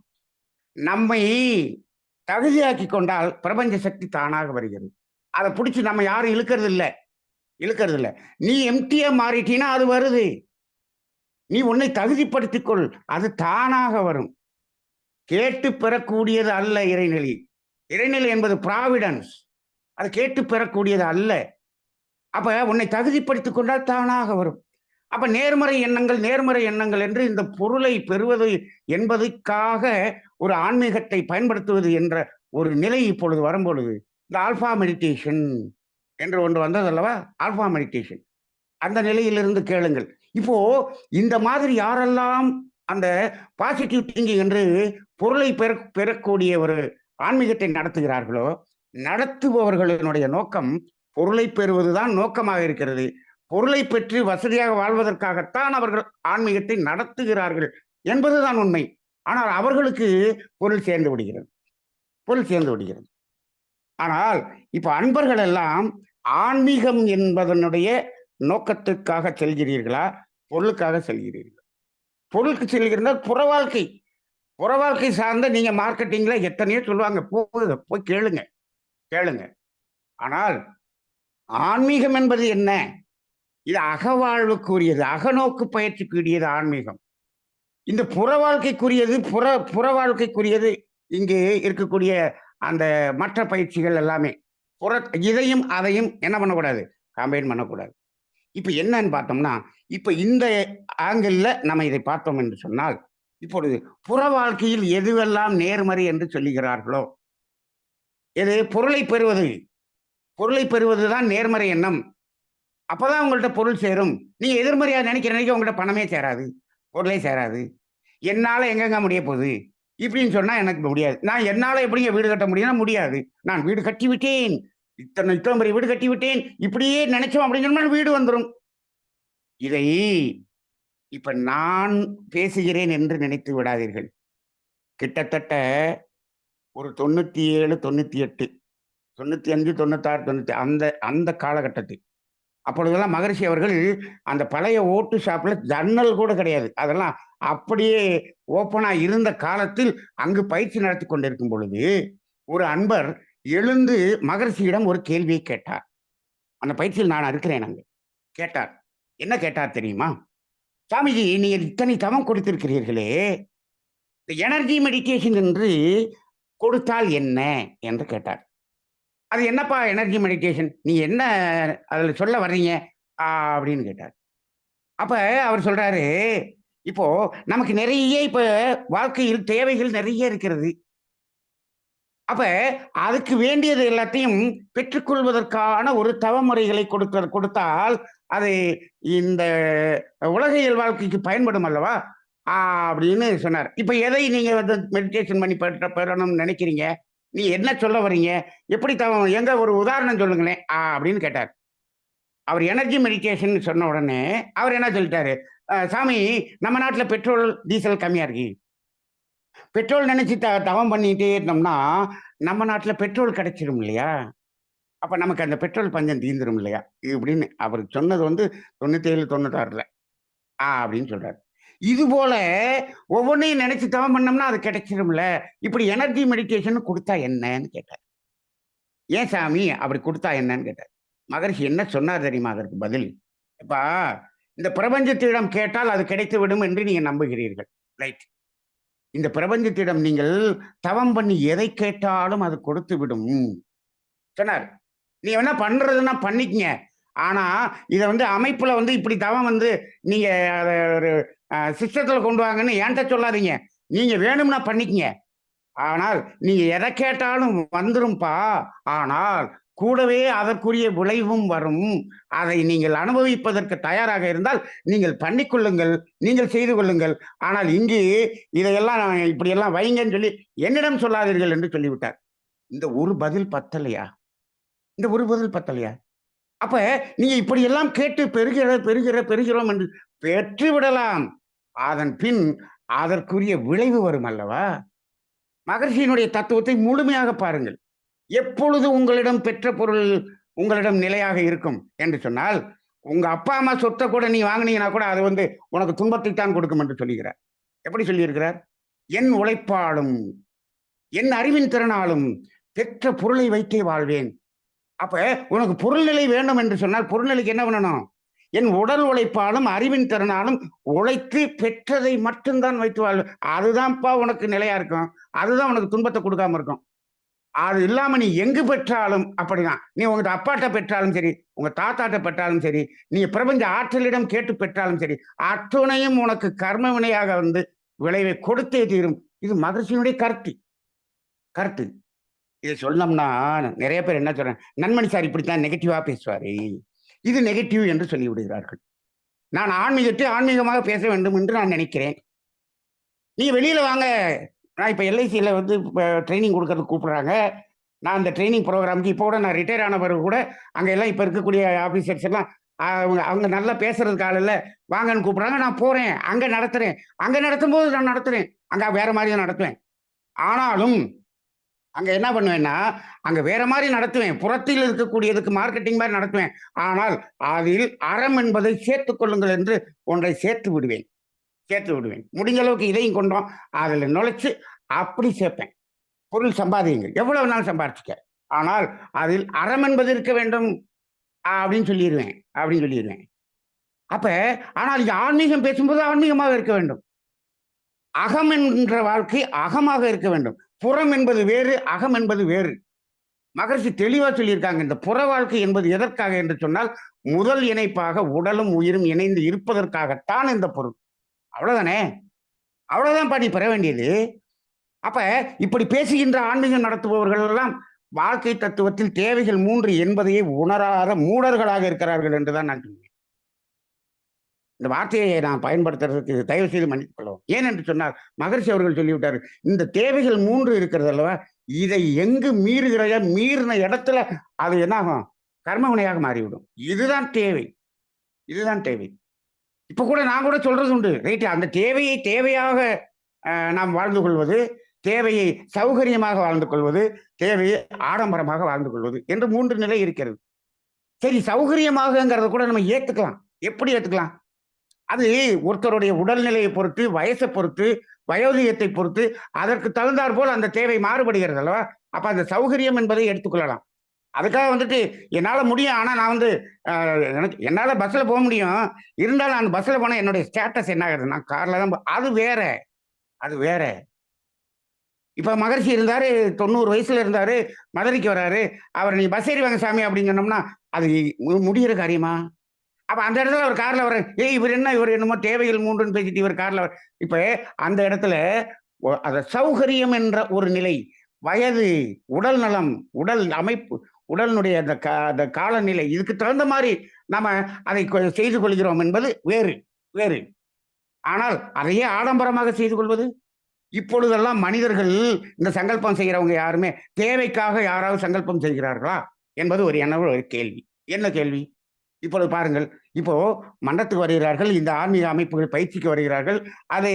நம்மை தகுதியாக்கி கொண்டால் பிரபஞ்ச சக்தி தானாக வருகிறது. அதை பிடிச்சி நம்ம யாரும் இழுக்கிறது இல்லை. நீ எம்டியா மாறிட்டீன்னா அது வருது. நீ உன்னை தகுதிப்படுத்திக்கொள், அது தானாக வரும். கேட்டு பெறக்கூடியது அல்ல இறைநிலை. இறைநிலை என்பது ப்ராவிடன்ஸ், அது கேட்டு பெறக்கூடியது அல்ல. அப்ப உன்னை தகுதிப்படுத்திக் கொண்டால் தானாக வரும். அப்ப நேர்மறை எண்ணங்கள் என்று இந்த பொருளை பெறுவது என்பதற்காக ஒரு ஆன்மீகத்தை பயன்படுத்துவது என்ற ஒரு நிலை இப்பொழுது வரும்பொழுது இந்த ஆல்பா மெடிடேஷன் என்று ஒன்று வந்தது அல்லவா? ஆல்பா மெடிடேஷன், அந்த நிலையிலிருந்து கேளுங்கள். இப்போ இந்த மாதிரி யாரெல்லாம் அந்த பாசிட்டிவ் திங்கிங் என்று பொருளை பெறக்கூடிய ஒரு ஆன்மீகத்தை நடத்துகிறார்களோ, நடத்துபவர்களினுடைய நோக்கம் பொருளை பெறுவதுதான் நோக்கமாக இருக்கிறது. பொருளை பெற்று வசதியாக வாழ்வதற்காகத்தான் அவர்கள் ஆன்மீகத்தை நடத்துகிறார்கள் என்பதுதான் உண்மை. ஆனால் அவர்களுக்கு பொருள் சேர்ந்து விடுகிறது. ஆனால் இப்ப அன்பர்கள் எல்லாம் ஆன்மீகம் என்பதனுடைய நோக்கத்துக்காக செல்கிறீர்களா, பொருளுக்காக செல்கிறீர்களா? பொருளுக்கு செல்கிறால் புற வாழ்க்கை சார்ந்த நீங்க மார்க்கெட்டிங்ல எத்தனையோ சொல்லுவாங்க, போய் கேளுங்க. ஆனால் ஆன்மீகம் என்பது என்ன? இது அகவாழ்வுக்குரியது, அகநோக்கு பயிற்சிக்குரியது ஆன்மீகம். இந்த புற வாழ்க்கைக்குரியது இங்கு இருக்கக்கூடிய அந்த மற்ற பயிற்சிகள் எல்லாமே இதையும் அதையும் என்ன பண்ணக்கூடாது, கம்பைன் பண்ணக்கூடாது. இப்ப என்னன்னு பார்த்தோம்னா, இப்ப இந்த ஆங்கிள் நம்ம இதை பார்த்தோம் என்று சொன்னால், இப்பொழுது புற வாழ்க்கையில் எதுவெல்லாம் நேர்மறை என்று சொல்லுகிறார்களோ, எது பொருளை பெறுவதுதான் நேர்மறை எண்ணம். அப்பதான் உங்கள்ட்ட பொருள் சேரும். நீங்க எதிர்மறையா நினைக்கிற உங்கள்ட்ட பணமே சேராது, பொருளே சேராது. என்னால எங்கெங்க முடிய போகுது இப்படின்னு சொன்னா எனக்கு முடியாது. நான் என்னால எப்படிங்க வீடு கட்ட முடியும்னா முடியாது. நான் வீடு கட்டி விட்டேன், இத்தனை பெரிய வீடு கட்டி விட்டேன், இப்படியே நினைச்சோம் அப்படின்னு சொன்னா வீடு வந்துடும். இப்ப நான் பேசுகிறேன் என்று நினைத்து விடாதீர்கள். கிட்டத்தட்ட ஒரு 97, 98, 95, 96, 90 அந்த அந்த காலகட்டத்தில். அப்பொழுதெல்லாம் மகரிஷி அவர்கள் அந்த பழைய ஓட்டு ஷாப்ல ஜன்னல் கூட கிடையாது. அதெல்லாம் அப்படியே ஓப்பனா இருந்த காலத்தில் அங்கு பயிற்சி நடத்திக் கொண்டிருக்கும் பொழுது, ஒரு அன்பர் எழுந்து மகரிஷியிடம் ஒரு கேள்வியை கேட்டார். அந்த பயிற்சியில் நான் இருக்கிறேன் அங்க. கேட்டார். என்ன கேட்டார் தெரியுமா? "சாமிஜி, நீங்கள் இத்தனை தவம் கொடுத்திருக்கிறீர்களே, இந்த எனர்ஜி மெடிடேஷன் என்று கொடுத்தால் என்ன?" என்று கேட்டார். "அது என்னப்பா எனர்ஜி மெடிடேஷன்? நீங்க என்ன அதுல சொல்ல வர்றீங்க?" அப்படின்னு கேட்டார். அப்ப அவர் சொல்றாரு, "இப்போ நமக்கு நெறைய இப்ப வாழ்க்கையில் தேவைகள் நெறைய இருக்கிறது. அப்ப அதுக்கு வேண்டியது எல்லாத்தையும் பெற்றுக்கொள்வதற்கான ஒரு தவமுறைகளை கொடுத்தால், அது இந்த உலகியல் வாழ்க்கைக்கு பயன்படும் அல்லவா?" அப்படின்னு சொன்னார். இப்ப எதை நீங்க வந்து மெடிடேஷன் பண்ணி பெறணும்னு நினைக்கிறீங்க? நீ என்ன சொல்ல வர்றீங்க? எப்படி தவம்? எங்க ஒரு உதாரணம் சொல்லுங்களேன். அப்படின்னு கேட்டார். அவர் எனர்ஜி மெடிடேஷன் சொன்ன உடனே, அவர் என்ன சொல்லிட்டாரு, சாமி, நம்ம நாட்டுல பெட்ரோல், டீசல் கம்மியா இருக்கு. பெட்ரோல் நினைச்சு தவம் பண்ணிட்டே இருந்தோம்னா, நம்ம நாட்டுல பெட்ரோல் கிடைச்சிரும் இல்லையா? அப்ப நமக்கு அந்த பெட்ரோல் பஞ்சம் தீர்ந்துரும் இல்லையா? இப்படின்னு அவர் சொன்னது வந்து 97, 96ல. அப்படின்னு சொல்றாரு. இதுபோல ஒவ்வொன்னையும் நினைச்சு தவம் பண்ணோம்னா அது கிடைச்சிரும்ல. இப்படி எனர்ஜி மெடிடேஷன் குடுத்தா என்னன்னு கேட்டார். "ஏன் சாமி அப்படி குடுத்தா என்னன்னு?" கேட்டார். மகரிஷி என்ன சொன்னார் தெரியுமா அதற்கு பதில்? "எப்பா, இந்த பிரபஞ்சத்திடம் கேட்டால் அது கிடைத்துவிடும் என்று நீங்க நம்புகிறீர்கள். ரைட். இந்த பிரபஞ்சத்திடம் நீங்கள் தவம் பண்ணி எதை கேட்டாலும் அது கொடுத்து விடும்" சொன்னார். "நீ வேணா பண்றதுன்னா பண்ணிக்கங்க. ஆனா, இத வந்து அமைப்புல வந்து இப்படி தவம் வந்து நீங்க அத ஒரு சிஸ்டத்துல கொண்டு வாங்கன்னு என்ட்ட சொல்லாதீங்க. நீங்க வேணும்னா பண்ணிக்கங்க. ஆனால் நீங்க எத கேட்டாலும் வந்துரும்பா. ஆனால் கூடவே அதற்குரிய விளைவும் வரும். அதை நீங்கள் அனுபவிப்பதற்கு தயாராக இருந்தால் நீங்கள் பண்ணிக்கொள்ளுங்கள். நீங்கள் செய்து கொள்ளுங்கள். ஆனால் இங்கு இதையெல்லாம் இப்படியெல்லாம் வைங்கன்னு சொல்லி என்னிடம் சொல்லாதீர்கள்" என்று சொல்லிவிட்டார். இந்த ஒரு பதில் பத்தலையா? இந்த ஒரு பதில் பத்தலையா? அப்ப நீங்க இப்படியெல்லாம் கேட்டு பெறுகிறோம் என்று பெற்று விடலாம். அதன் பின் அதற்குரிய விளைவு வரும் அல்லவா? மகரிஷியினுடைய தத்துவத்தை முழுமையாக பாருங்கள். எப்பொழுது உங்களிடம் பெற்ற பொருள் உங்களிடம் நிலையாக இருக்கும் என்று சொன்னால், உங்க அப்பா, அம்மா சொத்த கூட நீ வாங்குனீங்கன்னா கூட அது வந்து உனக்கு துன்பத்தைத் தான் கொடுக்கும் என்று சொல்லுகிறார். எப்படி சொல்லியிருக்கிறார்? "என் உழைப்பாலும், என் அறிவின் திறனாலும் பெற்ற பொருளை வைத்தே வாழ்வேன்." அப்ப உனக்கு பொருள்நிலை வேண்டும் என்று சொன்னால், பொருள்நிலைக்கு என்ன பண்ணணும்? என் உடல் உழைப்பாலும், அறிவின் திறனாலும் உழைத்து பெற்றதை மட்டும் தான் வைத்து வாழ். அதுதான்ப்பா உனக்கு நிலையா இருக்கும். அதுதான் உனக்கு துன்பத்த குடுக்காம இருக்கும். அது இல்லாம நீ எங்கு பெற்றாலும் அப்படிதான். நீ உங்க அப்பாட்ட பெற்றாலும் சரி, உங்க தாத்தாட்ட பெற்றாலும் சரி, நீ பிரபஞ்ச ஆற்றலிடம் கேட்டு பெற்றாலும் சரி, அத்துணையும் உனக்கு கர்ம வினையாக வந்து விளைவை கொடுத்தே தீரும். இது மகரிஷியினுடைய கருத்து. கருத்து. இத சொன்னோம்னா, நெறைய பேர் என்ன சொல்றாங்க, "நன்மணி சார் இப்படித்தான் நெகட்டிவா பேசுவாரு. இது நெகட்டிவ்" என்று சொல்லிவிடுகிறார்கள். நான் ஆன்மீகத்தை ஆன்மீகமாக பேச வேண்டும் என்று நான் நினைக்கிறேன். நீங்க வெளியில வாங்க. நான் இப்ப எல்ஐசில வந்து ட்ரெய்னிங் குடுக்கறதுக்கு கூப்பிடுறாங்க. நான் அந்த ட்ரெய்னிங் புரோகிராம்க்கு இப்போ கூட நான் ரிட்டயர் ஆன பிறகு கூட, அங்க எல்லாம் இப்ப இருக்கக்கூடிய ஆபீசர்ஸ் எல்லாம் அவங்க அவங்க நல்லா பேசுறதுக்கு ஆள் இல்ல. வாங்கன்னு கூப்பிடுறாங்க. நான் போறேன். அங்க நடத்துறேன். அங்க நடத்தும்போது நான் நடத்துறேன். அங்க வேற மாரி தான் நடத்துவேன். ஆனாலும் அங்க என்ன பண்ணுவேன்னா, அங்க வேற மாரி நடத்துவேன். புறத்தில் இருக்கக்கூடியதுக்கு மார்க்கெட்டிங் மாரி நடத்துவேன். ஆனால் அதில் அறம் என்பதை சேர்த்துக் கொள்ளுங்கள் என்று ஒன்றை சேர்த்து விடுவேன். சேர்த்து விடுவேன். முடிஞ்ச அளவுக்கு இதையும் கொண்டோம். அதில நுழைச்சு அப்படி சேர்ப்பேன். பொருள் சம்பாதியுங்கள். எவ்வளவு நாள் சம்பாரிச்சுக்க. ஆனால் அதில் அறம் என்பது இருக்க வேண்டும். அப்படின்னு சொல்லிருவேன். அப்படின்னு சொல்லிருவேன். அப்ப ஆனால் இங்க ஆன்மீகம் பேசும்போது ஆன்மீகமாக இருக்க வேண்டும். அகம் என்கின்ற வாழ்க்கை அகமாக இருக்க வேண்டும். புறம் என்பது வேறு, அகம் என்பது வேறு. மகரிஷி தெளிவா சொல்லியிருக்காங்க. இந்த புற வாழ்க்கை என்பது எதற்காக என்று சொன்னால், முதல் இணைப்பாக உடலும் உயிரும் இணைந்து இருப்பதற்காகத்தான் இந்த பொருள். அவ்வளவுதானே? அவ்வளவுதான்ப்பா நீ பெற வேண்டியது. அப்ப இப்படி பேசுகின்ற ஆன்மீகம் நடத்துபவர்கள் எல்லாம் வாழ்க்கை தத்துவத்தில் தேவைகள் 3 என்பதையே உணராத மூடர்களாக இருக்கிறார்கள் என்றுதான் நான் சொல்வேன். இந்த வார்த்தையை நான் பயன்படுத்துறதுக்கு தயவு செய்து மன்னித்துக் கொள்ளவும். ஏன் என்று சொன்னால், மகரிஷி அவர்கள் சொல்லிவிட்டாரு. இந்த தேவைகள் 3 இருக்கிறது அல்லவா? இதை எங்கு மீறின இடத்துல அது என்னாகும்? கர்ம வினையாக மாறிவிடும். இதுதான் தேவை. இதுதான் தேவை. இப்ப கூட நான் கூட சொல்றது உண்டு. ரைட், அந்த தேவையை தேவையாக நாம் வாழ்ந்து கொள்வது, தேவையை சௌகரியமாக வாழ்ந்து கொள்வது, தேவையை ஆடம்பரமாக வாழ்ந்து கொள்வது என்று 3 நிலை இருக்கிறது. சரி, சௌகரியமாகங்கிறத கூட நம்ம ஏத்துக்கலாம். எப்படி ஏத்துக்கலாம்? அது ஒருத்தருடைய உடல்நிலையை பொறுத்து, வயசை பொறுத்து, வயோதிகத்தை பொறுத்து, அதற்கு தகுந்தாற் போல் அந்த தேவை மாறுபடுகிறது அல்லவா? அப்ப அந்த சௌகரியம் என்பதை எடுத்துக்கொள்ளலாம். அதுக்காக வந்துட்டு என்னால முடியும். ஆனா நான் வந்து என்னால பஸ்ல போ முடியும். இருந்தாலும் அந்த பஸ்ல போனா என்னுடைய ஸ்டேட்டஸ் என்ன ஆகுது? நான் கார்ல தான் அது வேற. அது வேற. இப்ப மகரிஷி இருந்தாரு, 90 வயசுல இருந்தாரு, மதுரைக்கு வராரு. அவர "நீ பஸ் ஏறி வாங்க சாமி" அப்படின்னு சொன்னோம்னா, அது முடியிற காரியமா? அப்ப அந்த இடத்துல அவர் கார்ல வர, இவர் என்னமோ தேவைகள் 3ன்னு பேசிட்டு இவர் கார்ல இப்ப அந்த இடத்துல அத சௌகரியம் என்ற ஒரு நிலை, வயது, உடல் நலம், உடல் அமைப்பு, உடலினுடைய அந்த காலநிலை, இதுக்கு தகுந்த மாரி நாம அதை செய்து கொள்கிறோம் என்பது வேறு, வேறு. ஆனால் அதையே ஆடம்பரமாக செய்து கொள்வது? இப்பொழுதெல்லாம் மனிதர்கள் இந்த சங்கல்பம் செய்கிறவங்க யாருமே தேவைக்காக யாராவது சங்கல்பம் செய்கிறார்களா என்பது ஒரு கேள்வி. என்ன கேள்வி? இப்பொழுது பாருங்கள், இப்போ மன்றத்துக்கு வருகிறார்கள், இந்த ஆன்மீக அமைப்புகள் பயிற்சிக்கு வருகிறார்கள். அது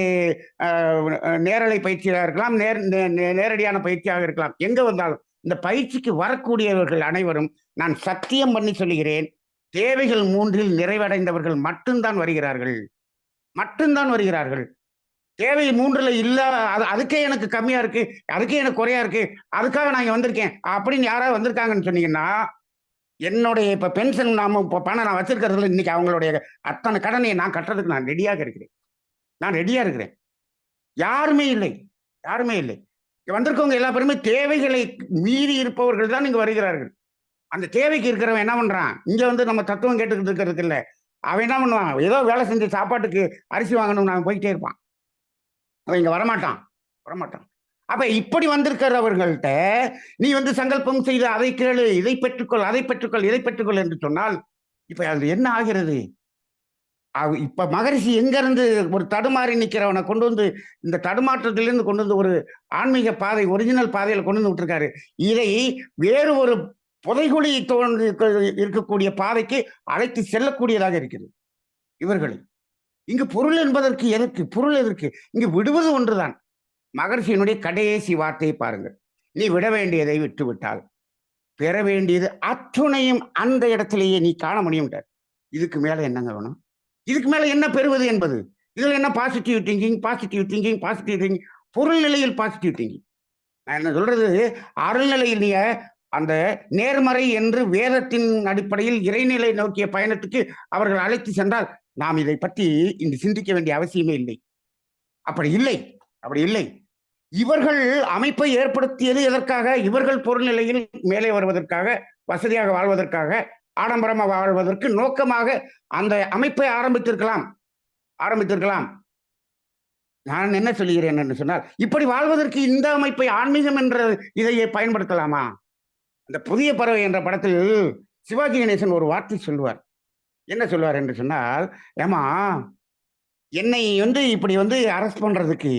நேரலை பயிற்சியாக இருக்கலாம், நேரடியான பயிற்சியாக இருக்கலாம். எங்க வந்தாலும் இந்த பயிற்சிக்கு வரக்கூடியவர்கள் அனைவரும், நான் சத்தியம் பண்ணி சொல்லுகிறேன், தேவைகள் 3ல் நிறைவடைந்தவர்கள் மட்டும்தான் வருகிறார்கள். மட்டும்தான் வருகிறார்கள். தேவை 3ல இல்ல, அதுக்கே எனக்கு கம்மியா இருக்கு, அதுக்கே எனக்கு குறையா இருக்கு, அதுக்காக நான் இங்க வந்திருக்கேன் அப்படின்னு யாராவது வந்திருக்காங்கன்னு சொன்னீங்கன்னா, என்னுடைய இப்ப பென்ஷன் பணம் நான் வச்சிருக்கிறதுல இன்னைக்கு அவங்களுடைய அத்தனை கடனை நான் கட்டுறதுக்கு நான் ரெடியாக இருக்கிறேன். நான் ரெடியா இருக்கிறேன். யாருமே இல்லை. யாருமே இல்லை. இங்க வந்திருக்கவங்க எல்லா பேருமே தேவைகளை மீறி இருப்பவர்கள் தான் இங்க வருகிறார்கள். அந்த தேவைக்கு இருக்கிறவன் என்ன பண்றான்? இங்க வந்து நம்ம தத்துவம் கேட்டுக்கிட்டு இருக்கிறதுக்கு இல்ல. அவன் என்ன பண்ணுவான்? ஏதோ வேலை செஞ்சு சாப்பாட்டுக்கு அரிசி வாங்கணும்னு அவன் போயிட்டே இருப்பான். அவன் இங்க வரமாட்டான். வரமாட்டான். அப்ப இப்படி வந்திருக்கிறவர்கள்ட்ட நீ வந்து சங்கல்பம் செய்து அதை கேளு, இதை பெற்றுக்கொள், அதை பெற்றுக்கொள், இதை பெற்றுக்கொள் என்று சொன்னால், இப்ப அது என்ன ஆகிறது? இப்ப மகரிஷி எங்க இருந்து ஒரு தடுமாறி நிக்கிறவனை கொண்டு வந்து இந்த தடுமாற்றத்திலிருந்து கொண்டு வந்து ஒரு ஆன்மீக பாதை, ஒரிஜினல் பாதையில கொண்டு வந்து விட்டுருக்காரு. இதை வேறு ஒரு புதைகுழி தோன்றி இருக்கக்கூடிய பாதைக்கு அழைத்து செல்லக்கூடியதாக இருக்கிறது இவர்களை. இங்கு பொருள் என்பதற்கு எதற்கு? பொருள் எதற்கு? இங்கு விடுவது ஒன்றுதான். மகரிஷியினுடைய கடைசி வார்த்தையை பாருங்கள். நீ விட வேண்டியதை விட்டு விட்டால் பெற வேண்டியது அத்துணையும் அந்த இடத்திலேயே நீ காண முடியும். இதுக்கு மேல என்னங்க வேணும்? இதுக்கு மேல என்ன பெறுவது என்பது? இதுல என்ன positive thinking, positive thinking, positive thinking, பொருள் நிலையில் பாசிட்டிவ் திங்கிங். நான் என்ன சொல்றது, அருள்நிலையில் நீங்க அந்த நேர்மறை என்று வேதத்தின் அடிப்படையில் இறைநிலை நோக்கிய பயணத்துக்கு அவர்கள் அழைத்து சென்றால் நாம் இதை பற்றி இன்று சிந்திக்க வேண்டிய அவசியமே இல்லை. அப்படி இல்லை, அப்படி இல்லை. இவர்கள் அமைப்பை ஏற்படுத்தியது எதற்காக? இவர்கள் பொருள்நிலையில் மேலே வருவதற்காக, வசதியாக வாழ்வதற்காக, ஆடம்பரமாக வாழ்வதற்கு நோக்கமாக அந்த அமைப்பை ஆரம்பித்திருக்கலாம். நான் என்ன சொல்லுகிறேன் என்று சொன்னால், இப்படி வாழ்வதற்கு இந்த அமைப்பை ஆன்மீகம் என்ற இதையை பயன்படுத்தலாமா? அந்த புதிய பறவை என்ற படத்தில் சிவாஜி கணேசன் ஒரு வார்த்தை சொல்லுவார். என்ன சொல்வார் என்று சொன்னால், ஏமா என்னை வந்து இப்படி வந்து அரெஸ்ட் பண்றதுக்கு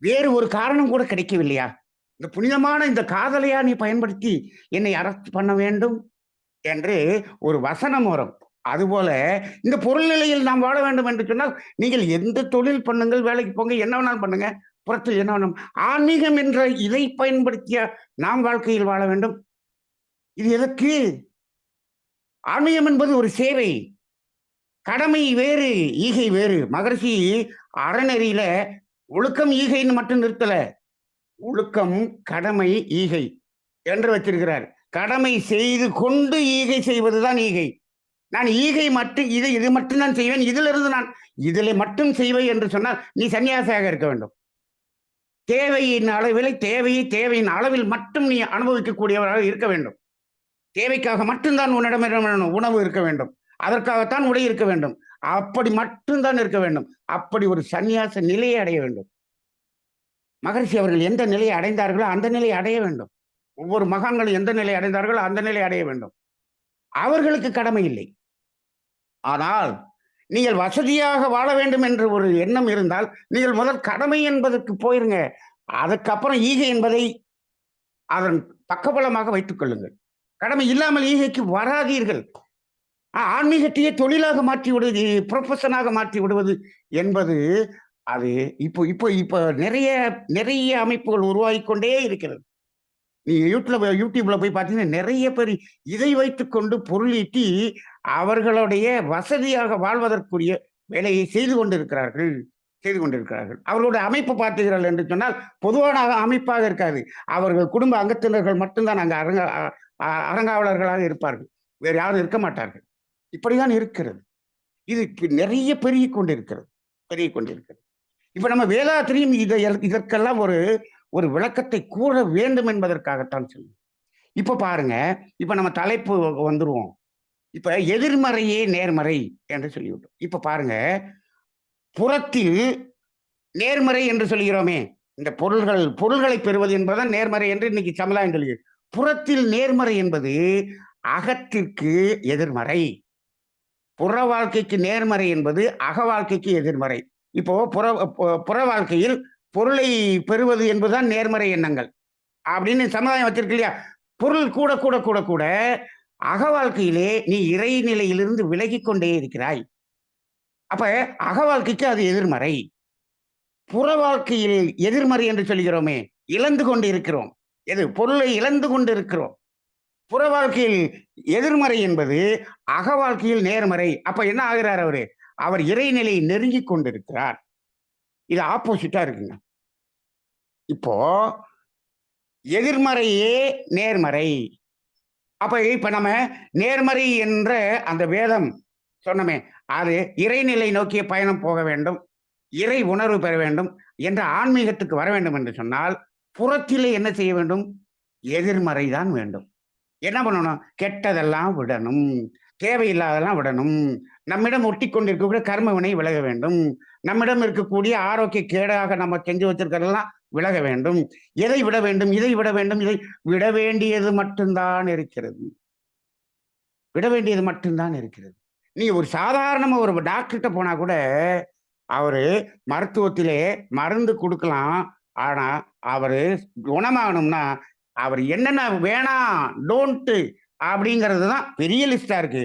வேறு ஒரு காரணம் கூட கிடைக்கவில்லையா? இந்த புனிதமான இந்த காதலையா நீ பயன்படுத்தி என்னை அரெஸ்ட் பண்ண வேண்டும் என்று ஒரு வசனம் வரும். அதுபோல இந்த பொருள் நிலையில் நாம் வாழ வேண்டும் என்று சொன்னால், நீங்கள் எந்த தொழில் பண்ணுங்கள், வேலைக்கு போங்க, என்ன வேணாலும் பண்ணுங்க, புறத்தில் என்ன வேணும், ஆன்மீகம் என்ற இதை பயன்படுத்திய நாம் வாழ்க்கையில் வாழ வேண்டும். இது எதற்கு? ஆன்மீகம் என்பது ஒரு சேவை. கடமை வேறு, ஈகை வேறு. மகரிஷி அறநெறியில ஒழுக்கம் ஈகைன்னு மட்டும் நிறுத்தல. ஒழுக்கம், கடமை, ஈகை என்று வச்சிருக்கிறார். கடமை செய்து கொண்டு ஈகை செய்வதுதான் ஈகை. நான் ஈகை மட்டும் இது மட்டும் தான் செய்வேன், இதிலிருந்து நான் இதில் மட்டும் செய்வேன் என்று சொன்னால் நீ சன்னியாசியாக இருக்க வேண்டும். தேவையின் அளவில் தேவையின் அளவில் மட்டும் நீ அனுபவிக்கக்கூடியவராக இருக்க வேண்டும். தேவைக்காக மட்டும்தான் உன்னிடம் உணவு இருக்க வேண்டும், அதற்காகத்தான் உடை இருக்க வேண்டும், அப்படி மட்டும்தான் இருக்க வேண்டும். அப்படி ஒரு சன்னியாச நிலையை அடைய வேண்டும். மகரிஷி அவர்கள் எந்த நிலையை அடைந்தார்களோ அந்த நிலையை அடைய வேண்டும். ஒவ்வொரு மகான்களும் எந்த நிலை அடைந்தார்களோ அந்த நிலை அடைய வேண்டும். அவர்களுக்கு கடமை இல்லை. ஆனால் நீங்கள் வசதியாக வாழ வேண்டும் என்ற ஒரு எண்ணம் இருந்தால் நீங்கள் முதல் கடமை என்பதற்கு போயிருங்க. அதுக்கப்புறம் ஈகை என்பதை அதன் பக்கபலமாக வைத்துக் கொள்ளுங்கள். கடமை இல்லாமல் ஈகைக்கு வராதீர்கள். ஆன்மீகத்தையே தொழிலாக மாற்றி விடுவது, ப்ரொஃபஷனாக மாற்றி விடுவது என்பது அது இப்போ இப்போ இப்போ நிறைய நிறைய அமைப்புகள் உருவாகிக் கொண்டே இருக்கிறது. நீங்க யூடியூப்ல போய் பார்த்தீங்கன்னா, நிறைய பேர் இதை வைத்துக்கொண்டு பொருள் ஈட்டி, அவர்களுடைய வசதியாக வாழ்வதற்குரிய வேலையை செய்து கொண்டிருக்கிறார்கள் செய்து கொண்டிருக்கிறார்கள். அவர்களுடைய அமைப்பு பார்த்தீர்கள் என்று சொன்னால், பொதுவான அமைப்பாக இருக்காது. அவர்கள் குடும்ப அங்கத்தினர்கள் மட்டும் தான் அங்க அறங்காவலர்களாக இருப்பார்கள். வேறு யாரும் இருக்க மாட்டார்கள். இப்படிதான் இருக்கிறது. இது நிறைய பெருகிக் கொண்டிருக்கிறது பெருகிக் கொண்டிருக்கிறது. இப்ப நம்ம வேதாத்திரியும் இதற்கெல்லாம் ஒரு ஒரு விளக்கத்தை கூற வேண்டும் என்பதற்காகத்தான் சொல்லுவோம். இப்ப பாருங்க, இப்ப நம்ம தலைப்பு வந்துருவோம். இப்ப எதிர்மறையே நேர்மறை என்று சொல்லிவிட்டோம். இப்ப பாருங்க, புறத்தில் நேர்மறை என்று சொல்கிறோமே, இந்த பொருள்களை பெறுவது என்பதுதான் நேர்மறை என்று இன்னைக்கு சமுதாயம் சொல்கிறது. புறத்தில் நேர்மறை என்பது அகத்திற்கு எதிர்மறை. புற வாழ்க்கைக்கு நேர்மறை என்பது அக வாழ்க்கைக்கு எதிர்மறை. இப்போ புற வாழ்க்கையில் பொருளை பெறுவது என்பதுதான் நேர்மறை எண்ணங்கள் அப்படின்னு சமுதாயம் வச்சிருக்கு இல்லையா? பொருள் கூட கூட கூட கூட அக வாழ்க்கையிலே நீ இறைநிலையிலிருந்து விலகிக் கொண்டே இருக்கிறாய். அப்ப அக வாழ்க்கைக்கு அது எதிர்மறை. புற வாழ்க்கையில் எதிர்மறை என்று சொல்கிறோமே, இழந்து கொண்டு இருக்கிறோம். எது? பொருளை இழந்து கொண்டு இருக்கிறோம். புற வாழ்க்கையில் எதிர்மறை என்பது அக வாழ்க்கையில் நேர்மறை. அப்ப என்ன ஆகிறார் அவரு? அவர் இறைநிலையை நெருங்கிக் கொண்டிருக்கிறார். இது ஆப்போசிட்டா இருக்குங்க. இப்போ எதிர்மறையே நேர்மறை. அப்ப இப்ப நம்ம நேர்மறை என்ற அந்த வேதம் சொன்னமே, அது இறைநிலை நோக்கிய பயணம் போக வேண்டும், இறை உணர்வு பெற வேண்டும் என்ற ஆன்மீகத்துக்கு வர வேண்டும் என்று சொன்னால், புறத்திலே என்ன செய்ய வேண்டும்? எதிர்மறை தான் வேண்டும். என்ன பண்ணணும்? கெட்டதெல்லாம் விடணும், தேவையில்லாதெல்லாம் விடணும். நம்மிடம் ஒட்டி கொண்டிருக்கக்கூடிய கர்ம வினை விலக வேண்டும். நம்மிடம் இருக்கக்கூடிய ஆரோக்கிய கேடாக நம்ம செஞ்சு வச்சிருக்கிறதெல்லாம் விலக வேண்டும். எதை விட வேண்டும்? இதை விட வேண்டும். இதை விட வேண்டியது மட்டும்தான் இருக்கிறது. விட வேண்டியது மட்டும்தான் இருக்கிறது. நீ ஒரு சாதாரணமா ஒரு டாக்டர்கிட்ட போனா கூட அவரு மருத்துவத்திலே மருந்து கொடுக்கலாம். ஆனா அவரு குணமாகணும்னா அவர் என்னென்ன வேணாம், டோன்ட் அப்படிங்கிறது தான் பெரிய லிஸ்டா இருக்கு.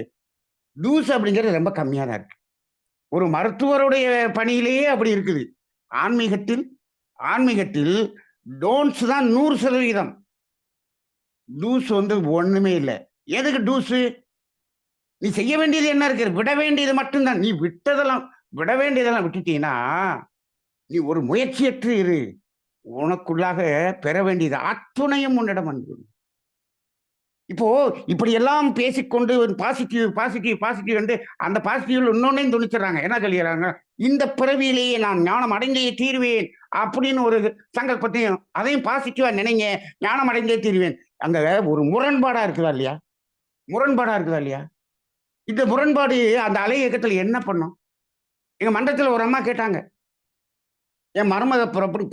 டூஸ் அப்படிங்கிறது ரொம்ப கம்மியா தான் இருக்கு. ஒரு மருத்துவருடைய பணியிலேயே அப்படி இருக்குது. ஆன்மீகத்தில் ஆன்மீகத்தில் டோன்ட்ஸ் தான் 100%. டூஸ் ஒண்ணுமே இல்லை. எதுக்கு டூஸ்? நீ செய்ய வேண்டியது என்ன இருக்கு? விட வேண்டியது மட்டும்தான். நீ விட வேண்டியதெல்லாம் விட்டுட்டீங்கன்னா, நீ ஒரு முயற்சியற்று இரு. உனக்குள்ளாக பெற வேண்டியது அத்துணையும் உன்னிடம் அன்பு. இப்போ இப்படி எல்லாம் பேசிக்கொண்டு பாசிட்டிவ் பாசிட்டிவ் பாசிட்டிவ் என்று அந்த பாசிட்டிவ் இன்னொன்னையும் துணிச்சிடறாங்க. என்ன சொல்லிடுறாங்க? இந்த பிறவியிலேயே நான் ஞானம் அடைந்தே தீர்வேன் அப்படின்னு ஒரு சங்கல்பத்தையும் அதையும் பாசிட்டிவா நினைங்க, ஞானம் அடைந்தே தீர்வேன். அங்க ஒரு முரண்பாடா இருக்குதா இல்லையா? முரண்பாடா இருக்குதா இல்லையா? இந்த முரண்பாடு அந்த அலை இயக்கத்துல என்ன பண்ணும்? எங்க மன்றத்துல ஒரு அம்மா கேட்டாங்க, என் மருமக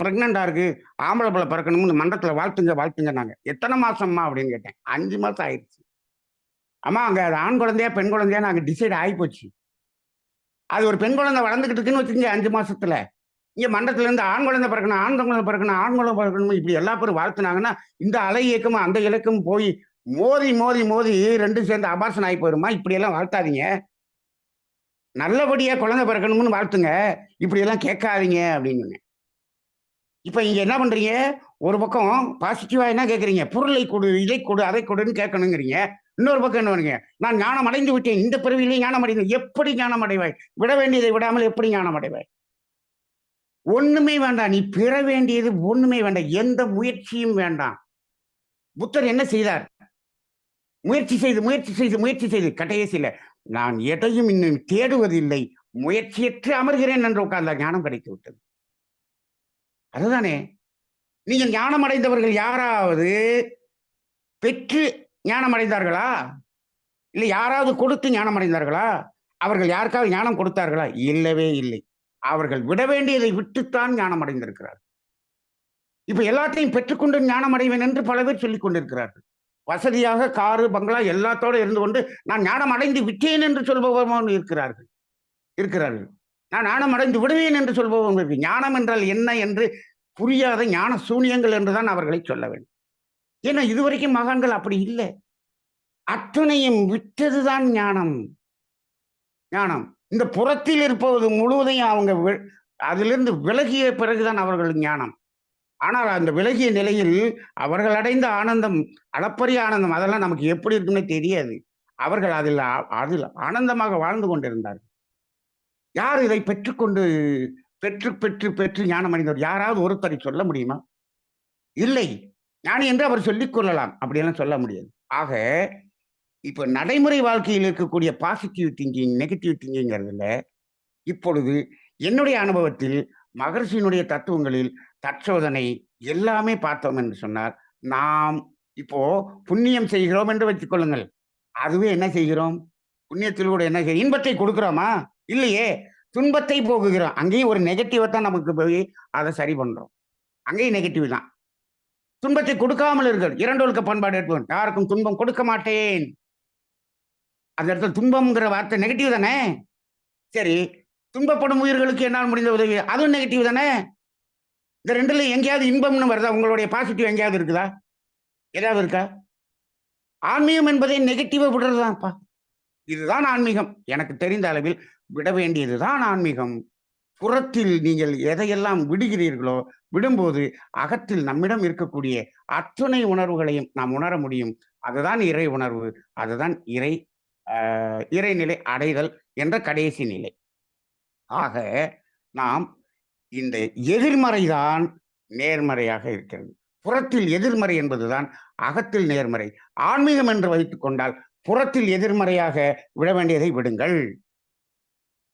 பிரெக்னண்டா இருக்கு, ஆம்பளை பிள்ளை பிறக்கணும்னு மன்றத்துல வாழ்த்துங்கன்னாங்க. எத்தனை மாசம்மா அப்படின்னு கேட்டேன். 5 மாசம் ஆயிடுச்சு. அம்மா அங்க அது ஆண் குழந்தையா பெண் குழந்தையா நாங்க டிசைட் ஆகிப்போச்சு. அது ஒரு பெண் குழந்தை வளர்ந்துகிட்டு இருக்குன்னு வச்சுக்கோங்க 5 மாசத்துல. இங்க மன்றத்துல இருந்து ஆண் குழந்தை பிறக்கணும், ஆண் குழந்தை பிறக்கணும், ஆண் குழந்தை பிறக்கணும் இப்படி எல்லா பேரும் வாழ்த்துனாங்கன்னா இந்த அலை இயக்கமும் அந்த இலக்கமும் போய் மோதி மோதி மோதி ரெண்டும் சேர்ந்து அபார்ஷன் ஆகி போயிருமா? இப்படி எல்லாம் வாழ்த்தாதீங்க. நல்லபடியா குழந்தை பிறக்கணும்னு வாழ்த்துங்க. இப்படி எல்லாம் கேட்காதீங்க அப்படின்னு. இப்ப இங்க என்ன பண்றீங்க? ஒரு பக்கம் பாசிட்டிவா என்ன கேட்கறீங்க? பொருளை கொடு, இதை கொடு, அதை கொடுன்னு கேட்கணுங்கிறீங்க. இன்னொரு பக்கம் என்ன பண்ணுங்க? நான் ஞானம் அடைந்து விட்டேன், இந்த பிறவியிலே ஞானம் அடைந்தேன். எப்படி ஞானம் அடைவாய்? விட வேண்டியதை விடாமல் எப்படி ஞானம் அடைவாய்? ஒண்ணுமே வேண்டாம். நீ பெற வேண்டியது ஒண்ணுமே வேண்டாம். எந்த முயற்சியும் வேண்டாம். புத்தர் என்ன செய்தார்? முயற்சி செய்து முயற்சி செய்து முயற்சி செய்து கடைசியில நான் எதையும் இன்னும் தேடுவதில்லை, முயற்சியற்று அமர்கிறேன் என்று உட்கார்ந்தார். ஞானம் கிடைத்து விட்டது. அதுதானே. நீங்கள் ஞானம் அடைந்தவர்கள் யாராவது பெற்று ஞானம் அடைந்தார்களா? இல்லை யாராவது கொடுத்து ஞானம் அடைந்தார்களா? அவர்கள் யாருக்காவது ஞானம் கொடுத்தார்களா? இல்லவே இல்லை. அவர்கள் விட வேண்டியதை விட்டுத்தான் ஞானம் அடைந்திருக்கிறார். இப்ப எல்லாத்தையும் பெற்றுக்கொண்டு ஞானம் அடைவேன் என்று பல பேர் சொல்லிக் கொண்டிருக்கிறார்கள். வசதியாக காரு பங்களா எல்லாத்தோட இருந்து கொண்டு நான் ஞானம் அடைந்து விட்டேன் என்று சொல்பவர்கள் இருக்கிறார்கள். நான் ஞானம் அடைந்து விடுவேன் என்று சொல்பவர்கள். ஞானம் என்றால் என்ன என்று புரியாத ஞான சூனியங்கள் என்றுதான் அவர்களை சொல்ல வேண்டும். ஏன்னா இதுவரைக்கும் மகான்கள் அப்படி இல்லை. அத்தனையும் விட்டதுதான் ஞானம். ஞானம். இந்த புறத்தில் இருப்பது முழுவதையும் அவங்க அதிலிருந்து விலகிய பிறகுதான் அவர்களுக்கு ஞானம். ஆனால் அந்த விலகிய நிலையில் அவர்கள் அடைந்த ஆனந்தம், அளப்பரிய ஆனந்தம், அதெல்லாம் நமக்கு எப்படி இருக்குன்னே தெரியாது. அவர்கள் அதில் ஆனந்தமாக வாழ்ந்து கொண்டிருந்தார்கள். யார் இதை பெற்றுக்கொண்டு பெற்று பெற்று பெற்று ஞானம் அடைந்தவர்? யாராவது ஒருத்தரை சொல்ல முடியுமா? இல்லை. ஞானி என்று அவர் சொல்லிக் கொள்ளலாம். அப்படியெல்லாம் சொல்ல முடியாது. ஆக, இப்ப நடைமுறை வாழ்க்கையில் இருக்கக்கூடிய பாசிட்டிவ் திங்கிங், நெகட்டிவ் திங்கிங்கிறதுல, இப்பொழுது என்னுடைய அனுபவத்தில் மகரிஷியினுடைய தத்துவங்களில் தற்சோதனை எல்லாமே பார்த்தோம் என்று சொன்னார். நாம் இப்போ புண்ணியம் செய்கிறோம் என்று வைத்துக் கொள்ளுங்கள். அதுவே என்ன செய்கிறோம்? புண்ணியத்தில் கூட என்ன செய்ய இன்பத்தை கொடுக்கிறோமா? இல்லையே. துன்பத்தை போக்குகிறோம். அங்கேயும் ஒரு நெகட்டிவ தான் நமக்கு போய் அத சரி பண்றோம். அங்கேயும் நெகட்டிவ் தான். துன்பத்தை கொடுக்காமல் இருக்கிறது. இரண்டொழுக்க பண்பாடு எடுத்துக்கணும். யாருக்கும் துன்பம் கொடுக்க மாட்டேன். அந்த இடத்துல துன்பம்ங்கிற வார்த்தை நெகட்டிவ் தானே? சரி. துன்பப்படும் உயிர்களுக்கு என்னால் முடிந்த உதவி. அதுவும் நெகட்டிவ் தானே? இந்த 2ல எங்கேயாவது இன்பம்னு வருதா? உங்களுடைய பாசிட்டிவ் எங்கேயாவது இருக்குதா? ஏதாவது இருக்கா? ஆன்மீகம் என்பதை நெகட்டிவா விடுறதுதான்ப்பா. இதுதான் ஆன்மீகம். எனக்கு தெரிந்த அளவில் விட வேண்டியதுதான் ஆன்மீகம். புறத்தில் நீங்கள் எதையெல்லாம் விடுகிறீர்களோ, விடும்போது அகத்தில் நம்மிடம் இருக்கக்கூடிய அத்துணை உணர்வுகளையும் நாம் உணர முடியும். அதுதான் இறை உணர்வு. அதுதான் இறைநிலை அடைதல் என்ற கடைசி நிலை. ஆக, நாம் இந்த எதிர்மறைதான் நேர்மறையாக இருக்கிறது. புறத்தில் எதிர்மறை என்பதுதான் அகத்தில் நேர்மறை. ஆன்மீகம் என்று வைத்துக் கொண்டால் புறத்தில் எதிர்மறையாக விட வேண்டியதை விடுங்கள்.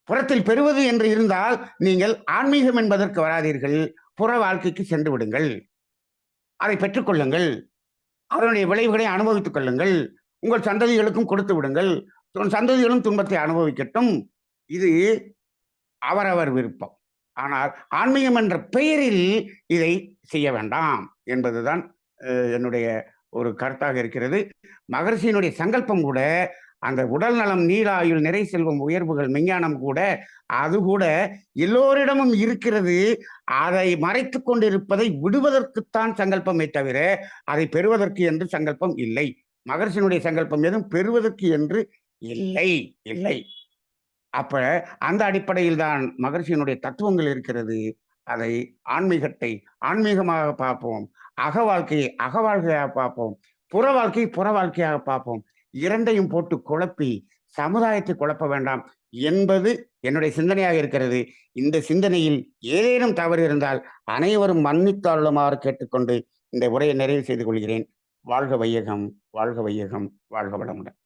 புறத்தில் பெறுவது என்று இருந்தால் நீங்கள் ஆன்மீகம் என்பதற்கு வராதீர்கள். புற வாழ்க்கைக்கு சென்று விடுங்கள். அதை பெற்றுக்கொள்ளுங்கள். அதனுடைய விளைவுகளை அனுபவித்துக் கொள்ளுங்கள். உங்கள் சந்ததிகளுக்கும் கொடுத்து விடுங்கள். சந்ததிகளும் துன்பத்தை அனுபவிக்கட்டும். இது அவரவர் விருப்பம். ஆனால் ஆன்மீகம் என்ற பெயரில் இதை செய்ய வேண்டாம் என்பதுதான் என்னுடைய ஒரு கருத்தாக இருக்கிறது. மகரிஷியினுடைய சங்கல்பம் கூட அந்த உடல் நலம், நீராயுள், நிறை செல்வம், உயர்வுகள், மெஞ்ஞானம் கூட அது கூட எல்லோரிடமும் இருக்கிறது. அதை மறைத்துக் கொண்டிருப்பதை விடுவதற்குத்தான் சங்கல்பமே தவிர அதை பெறுவதற்கு என்று சங்கல்பம் இல்லை. மகரிஷியினுடைய சங்கல்பம் எதுவும் பெறுவதற்கு என்று இல்லை இல்லை. அப்ப அந்த அடிப்படையில் தான் மகரிஷியினுடைய தத்துவங்கள் இருக்கிறது. அதை ஆன்மீகத்தை ஆன்மீகமாக பார்ப்போம். அக வாழ்க்கையை அக வாழ்க்கையாக பார்ப்போம். புற வாழ்க்கையை புற வாழ்க்கையாக பார்ப்போம். இரண்டையும் போட்டு குழப்பி சமுதாயத்தை குழப்ப வேண்டாம் என்பது என்னுடைய சிந்தனையாக இருக்கிறது. இந்த சிந்தனையில் ஏதேனும் தவறு இருந்தால் அனைவரும் மன்னித்தாளுமாறு கேட்டுக்கொண்டு இந்த உரையை நிறைவு செய்து கொள்கிறேன். வாழ்க வையகம், வாழ்க வையகம், வாழ்க வளமுடன்.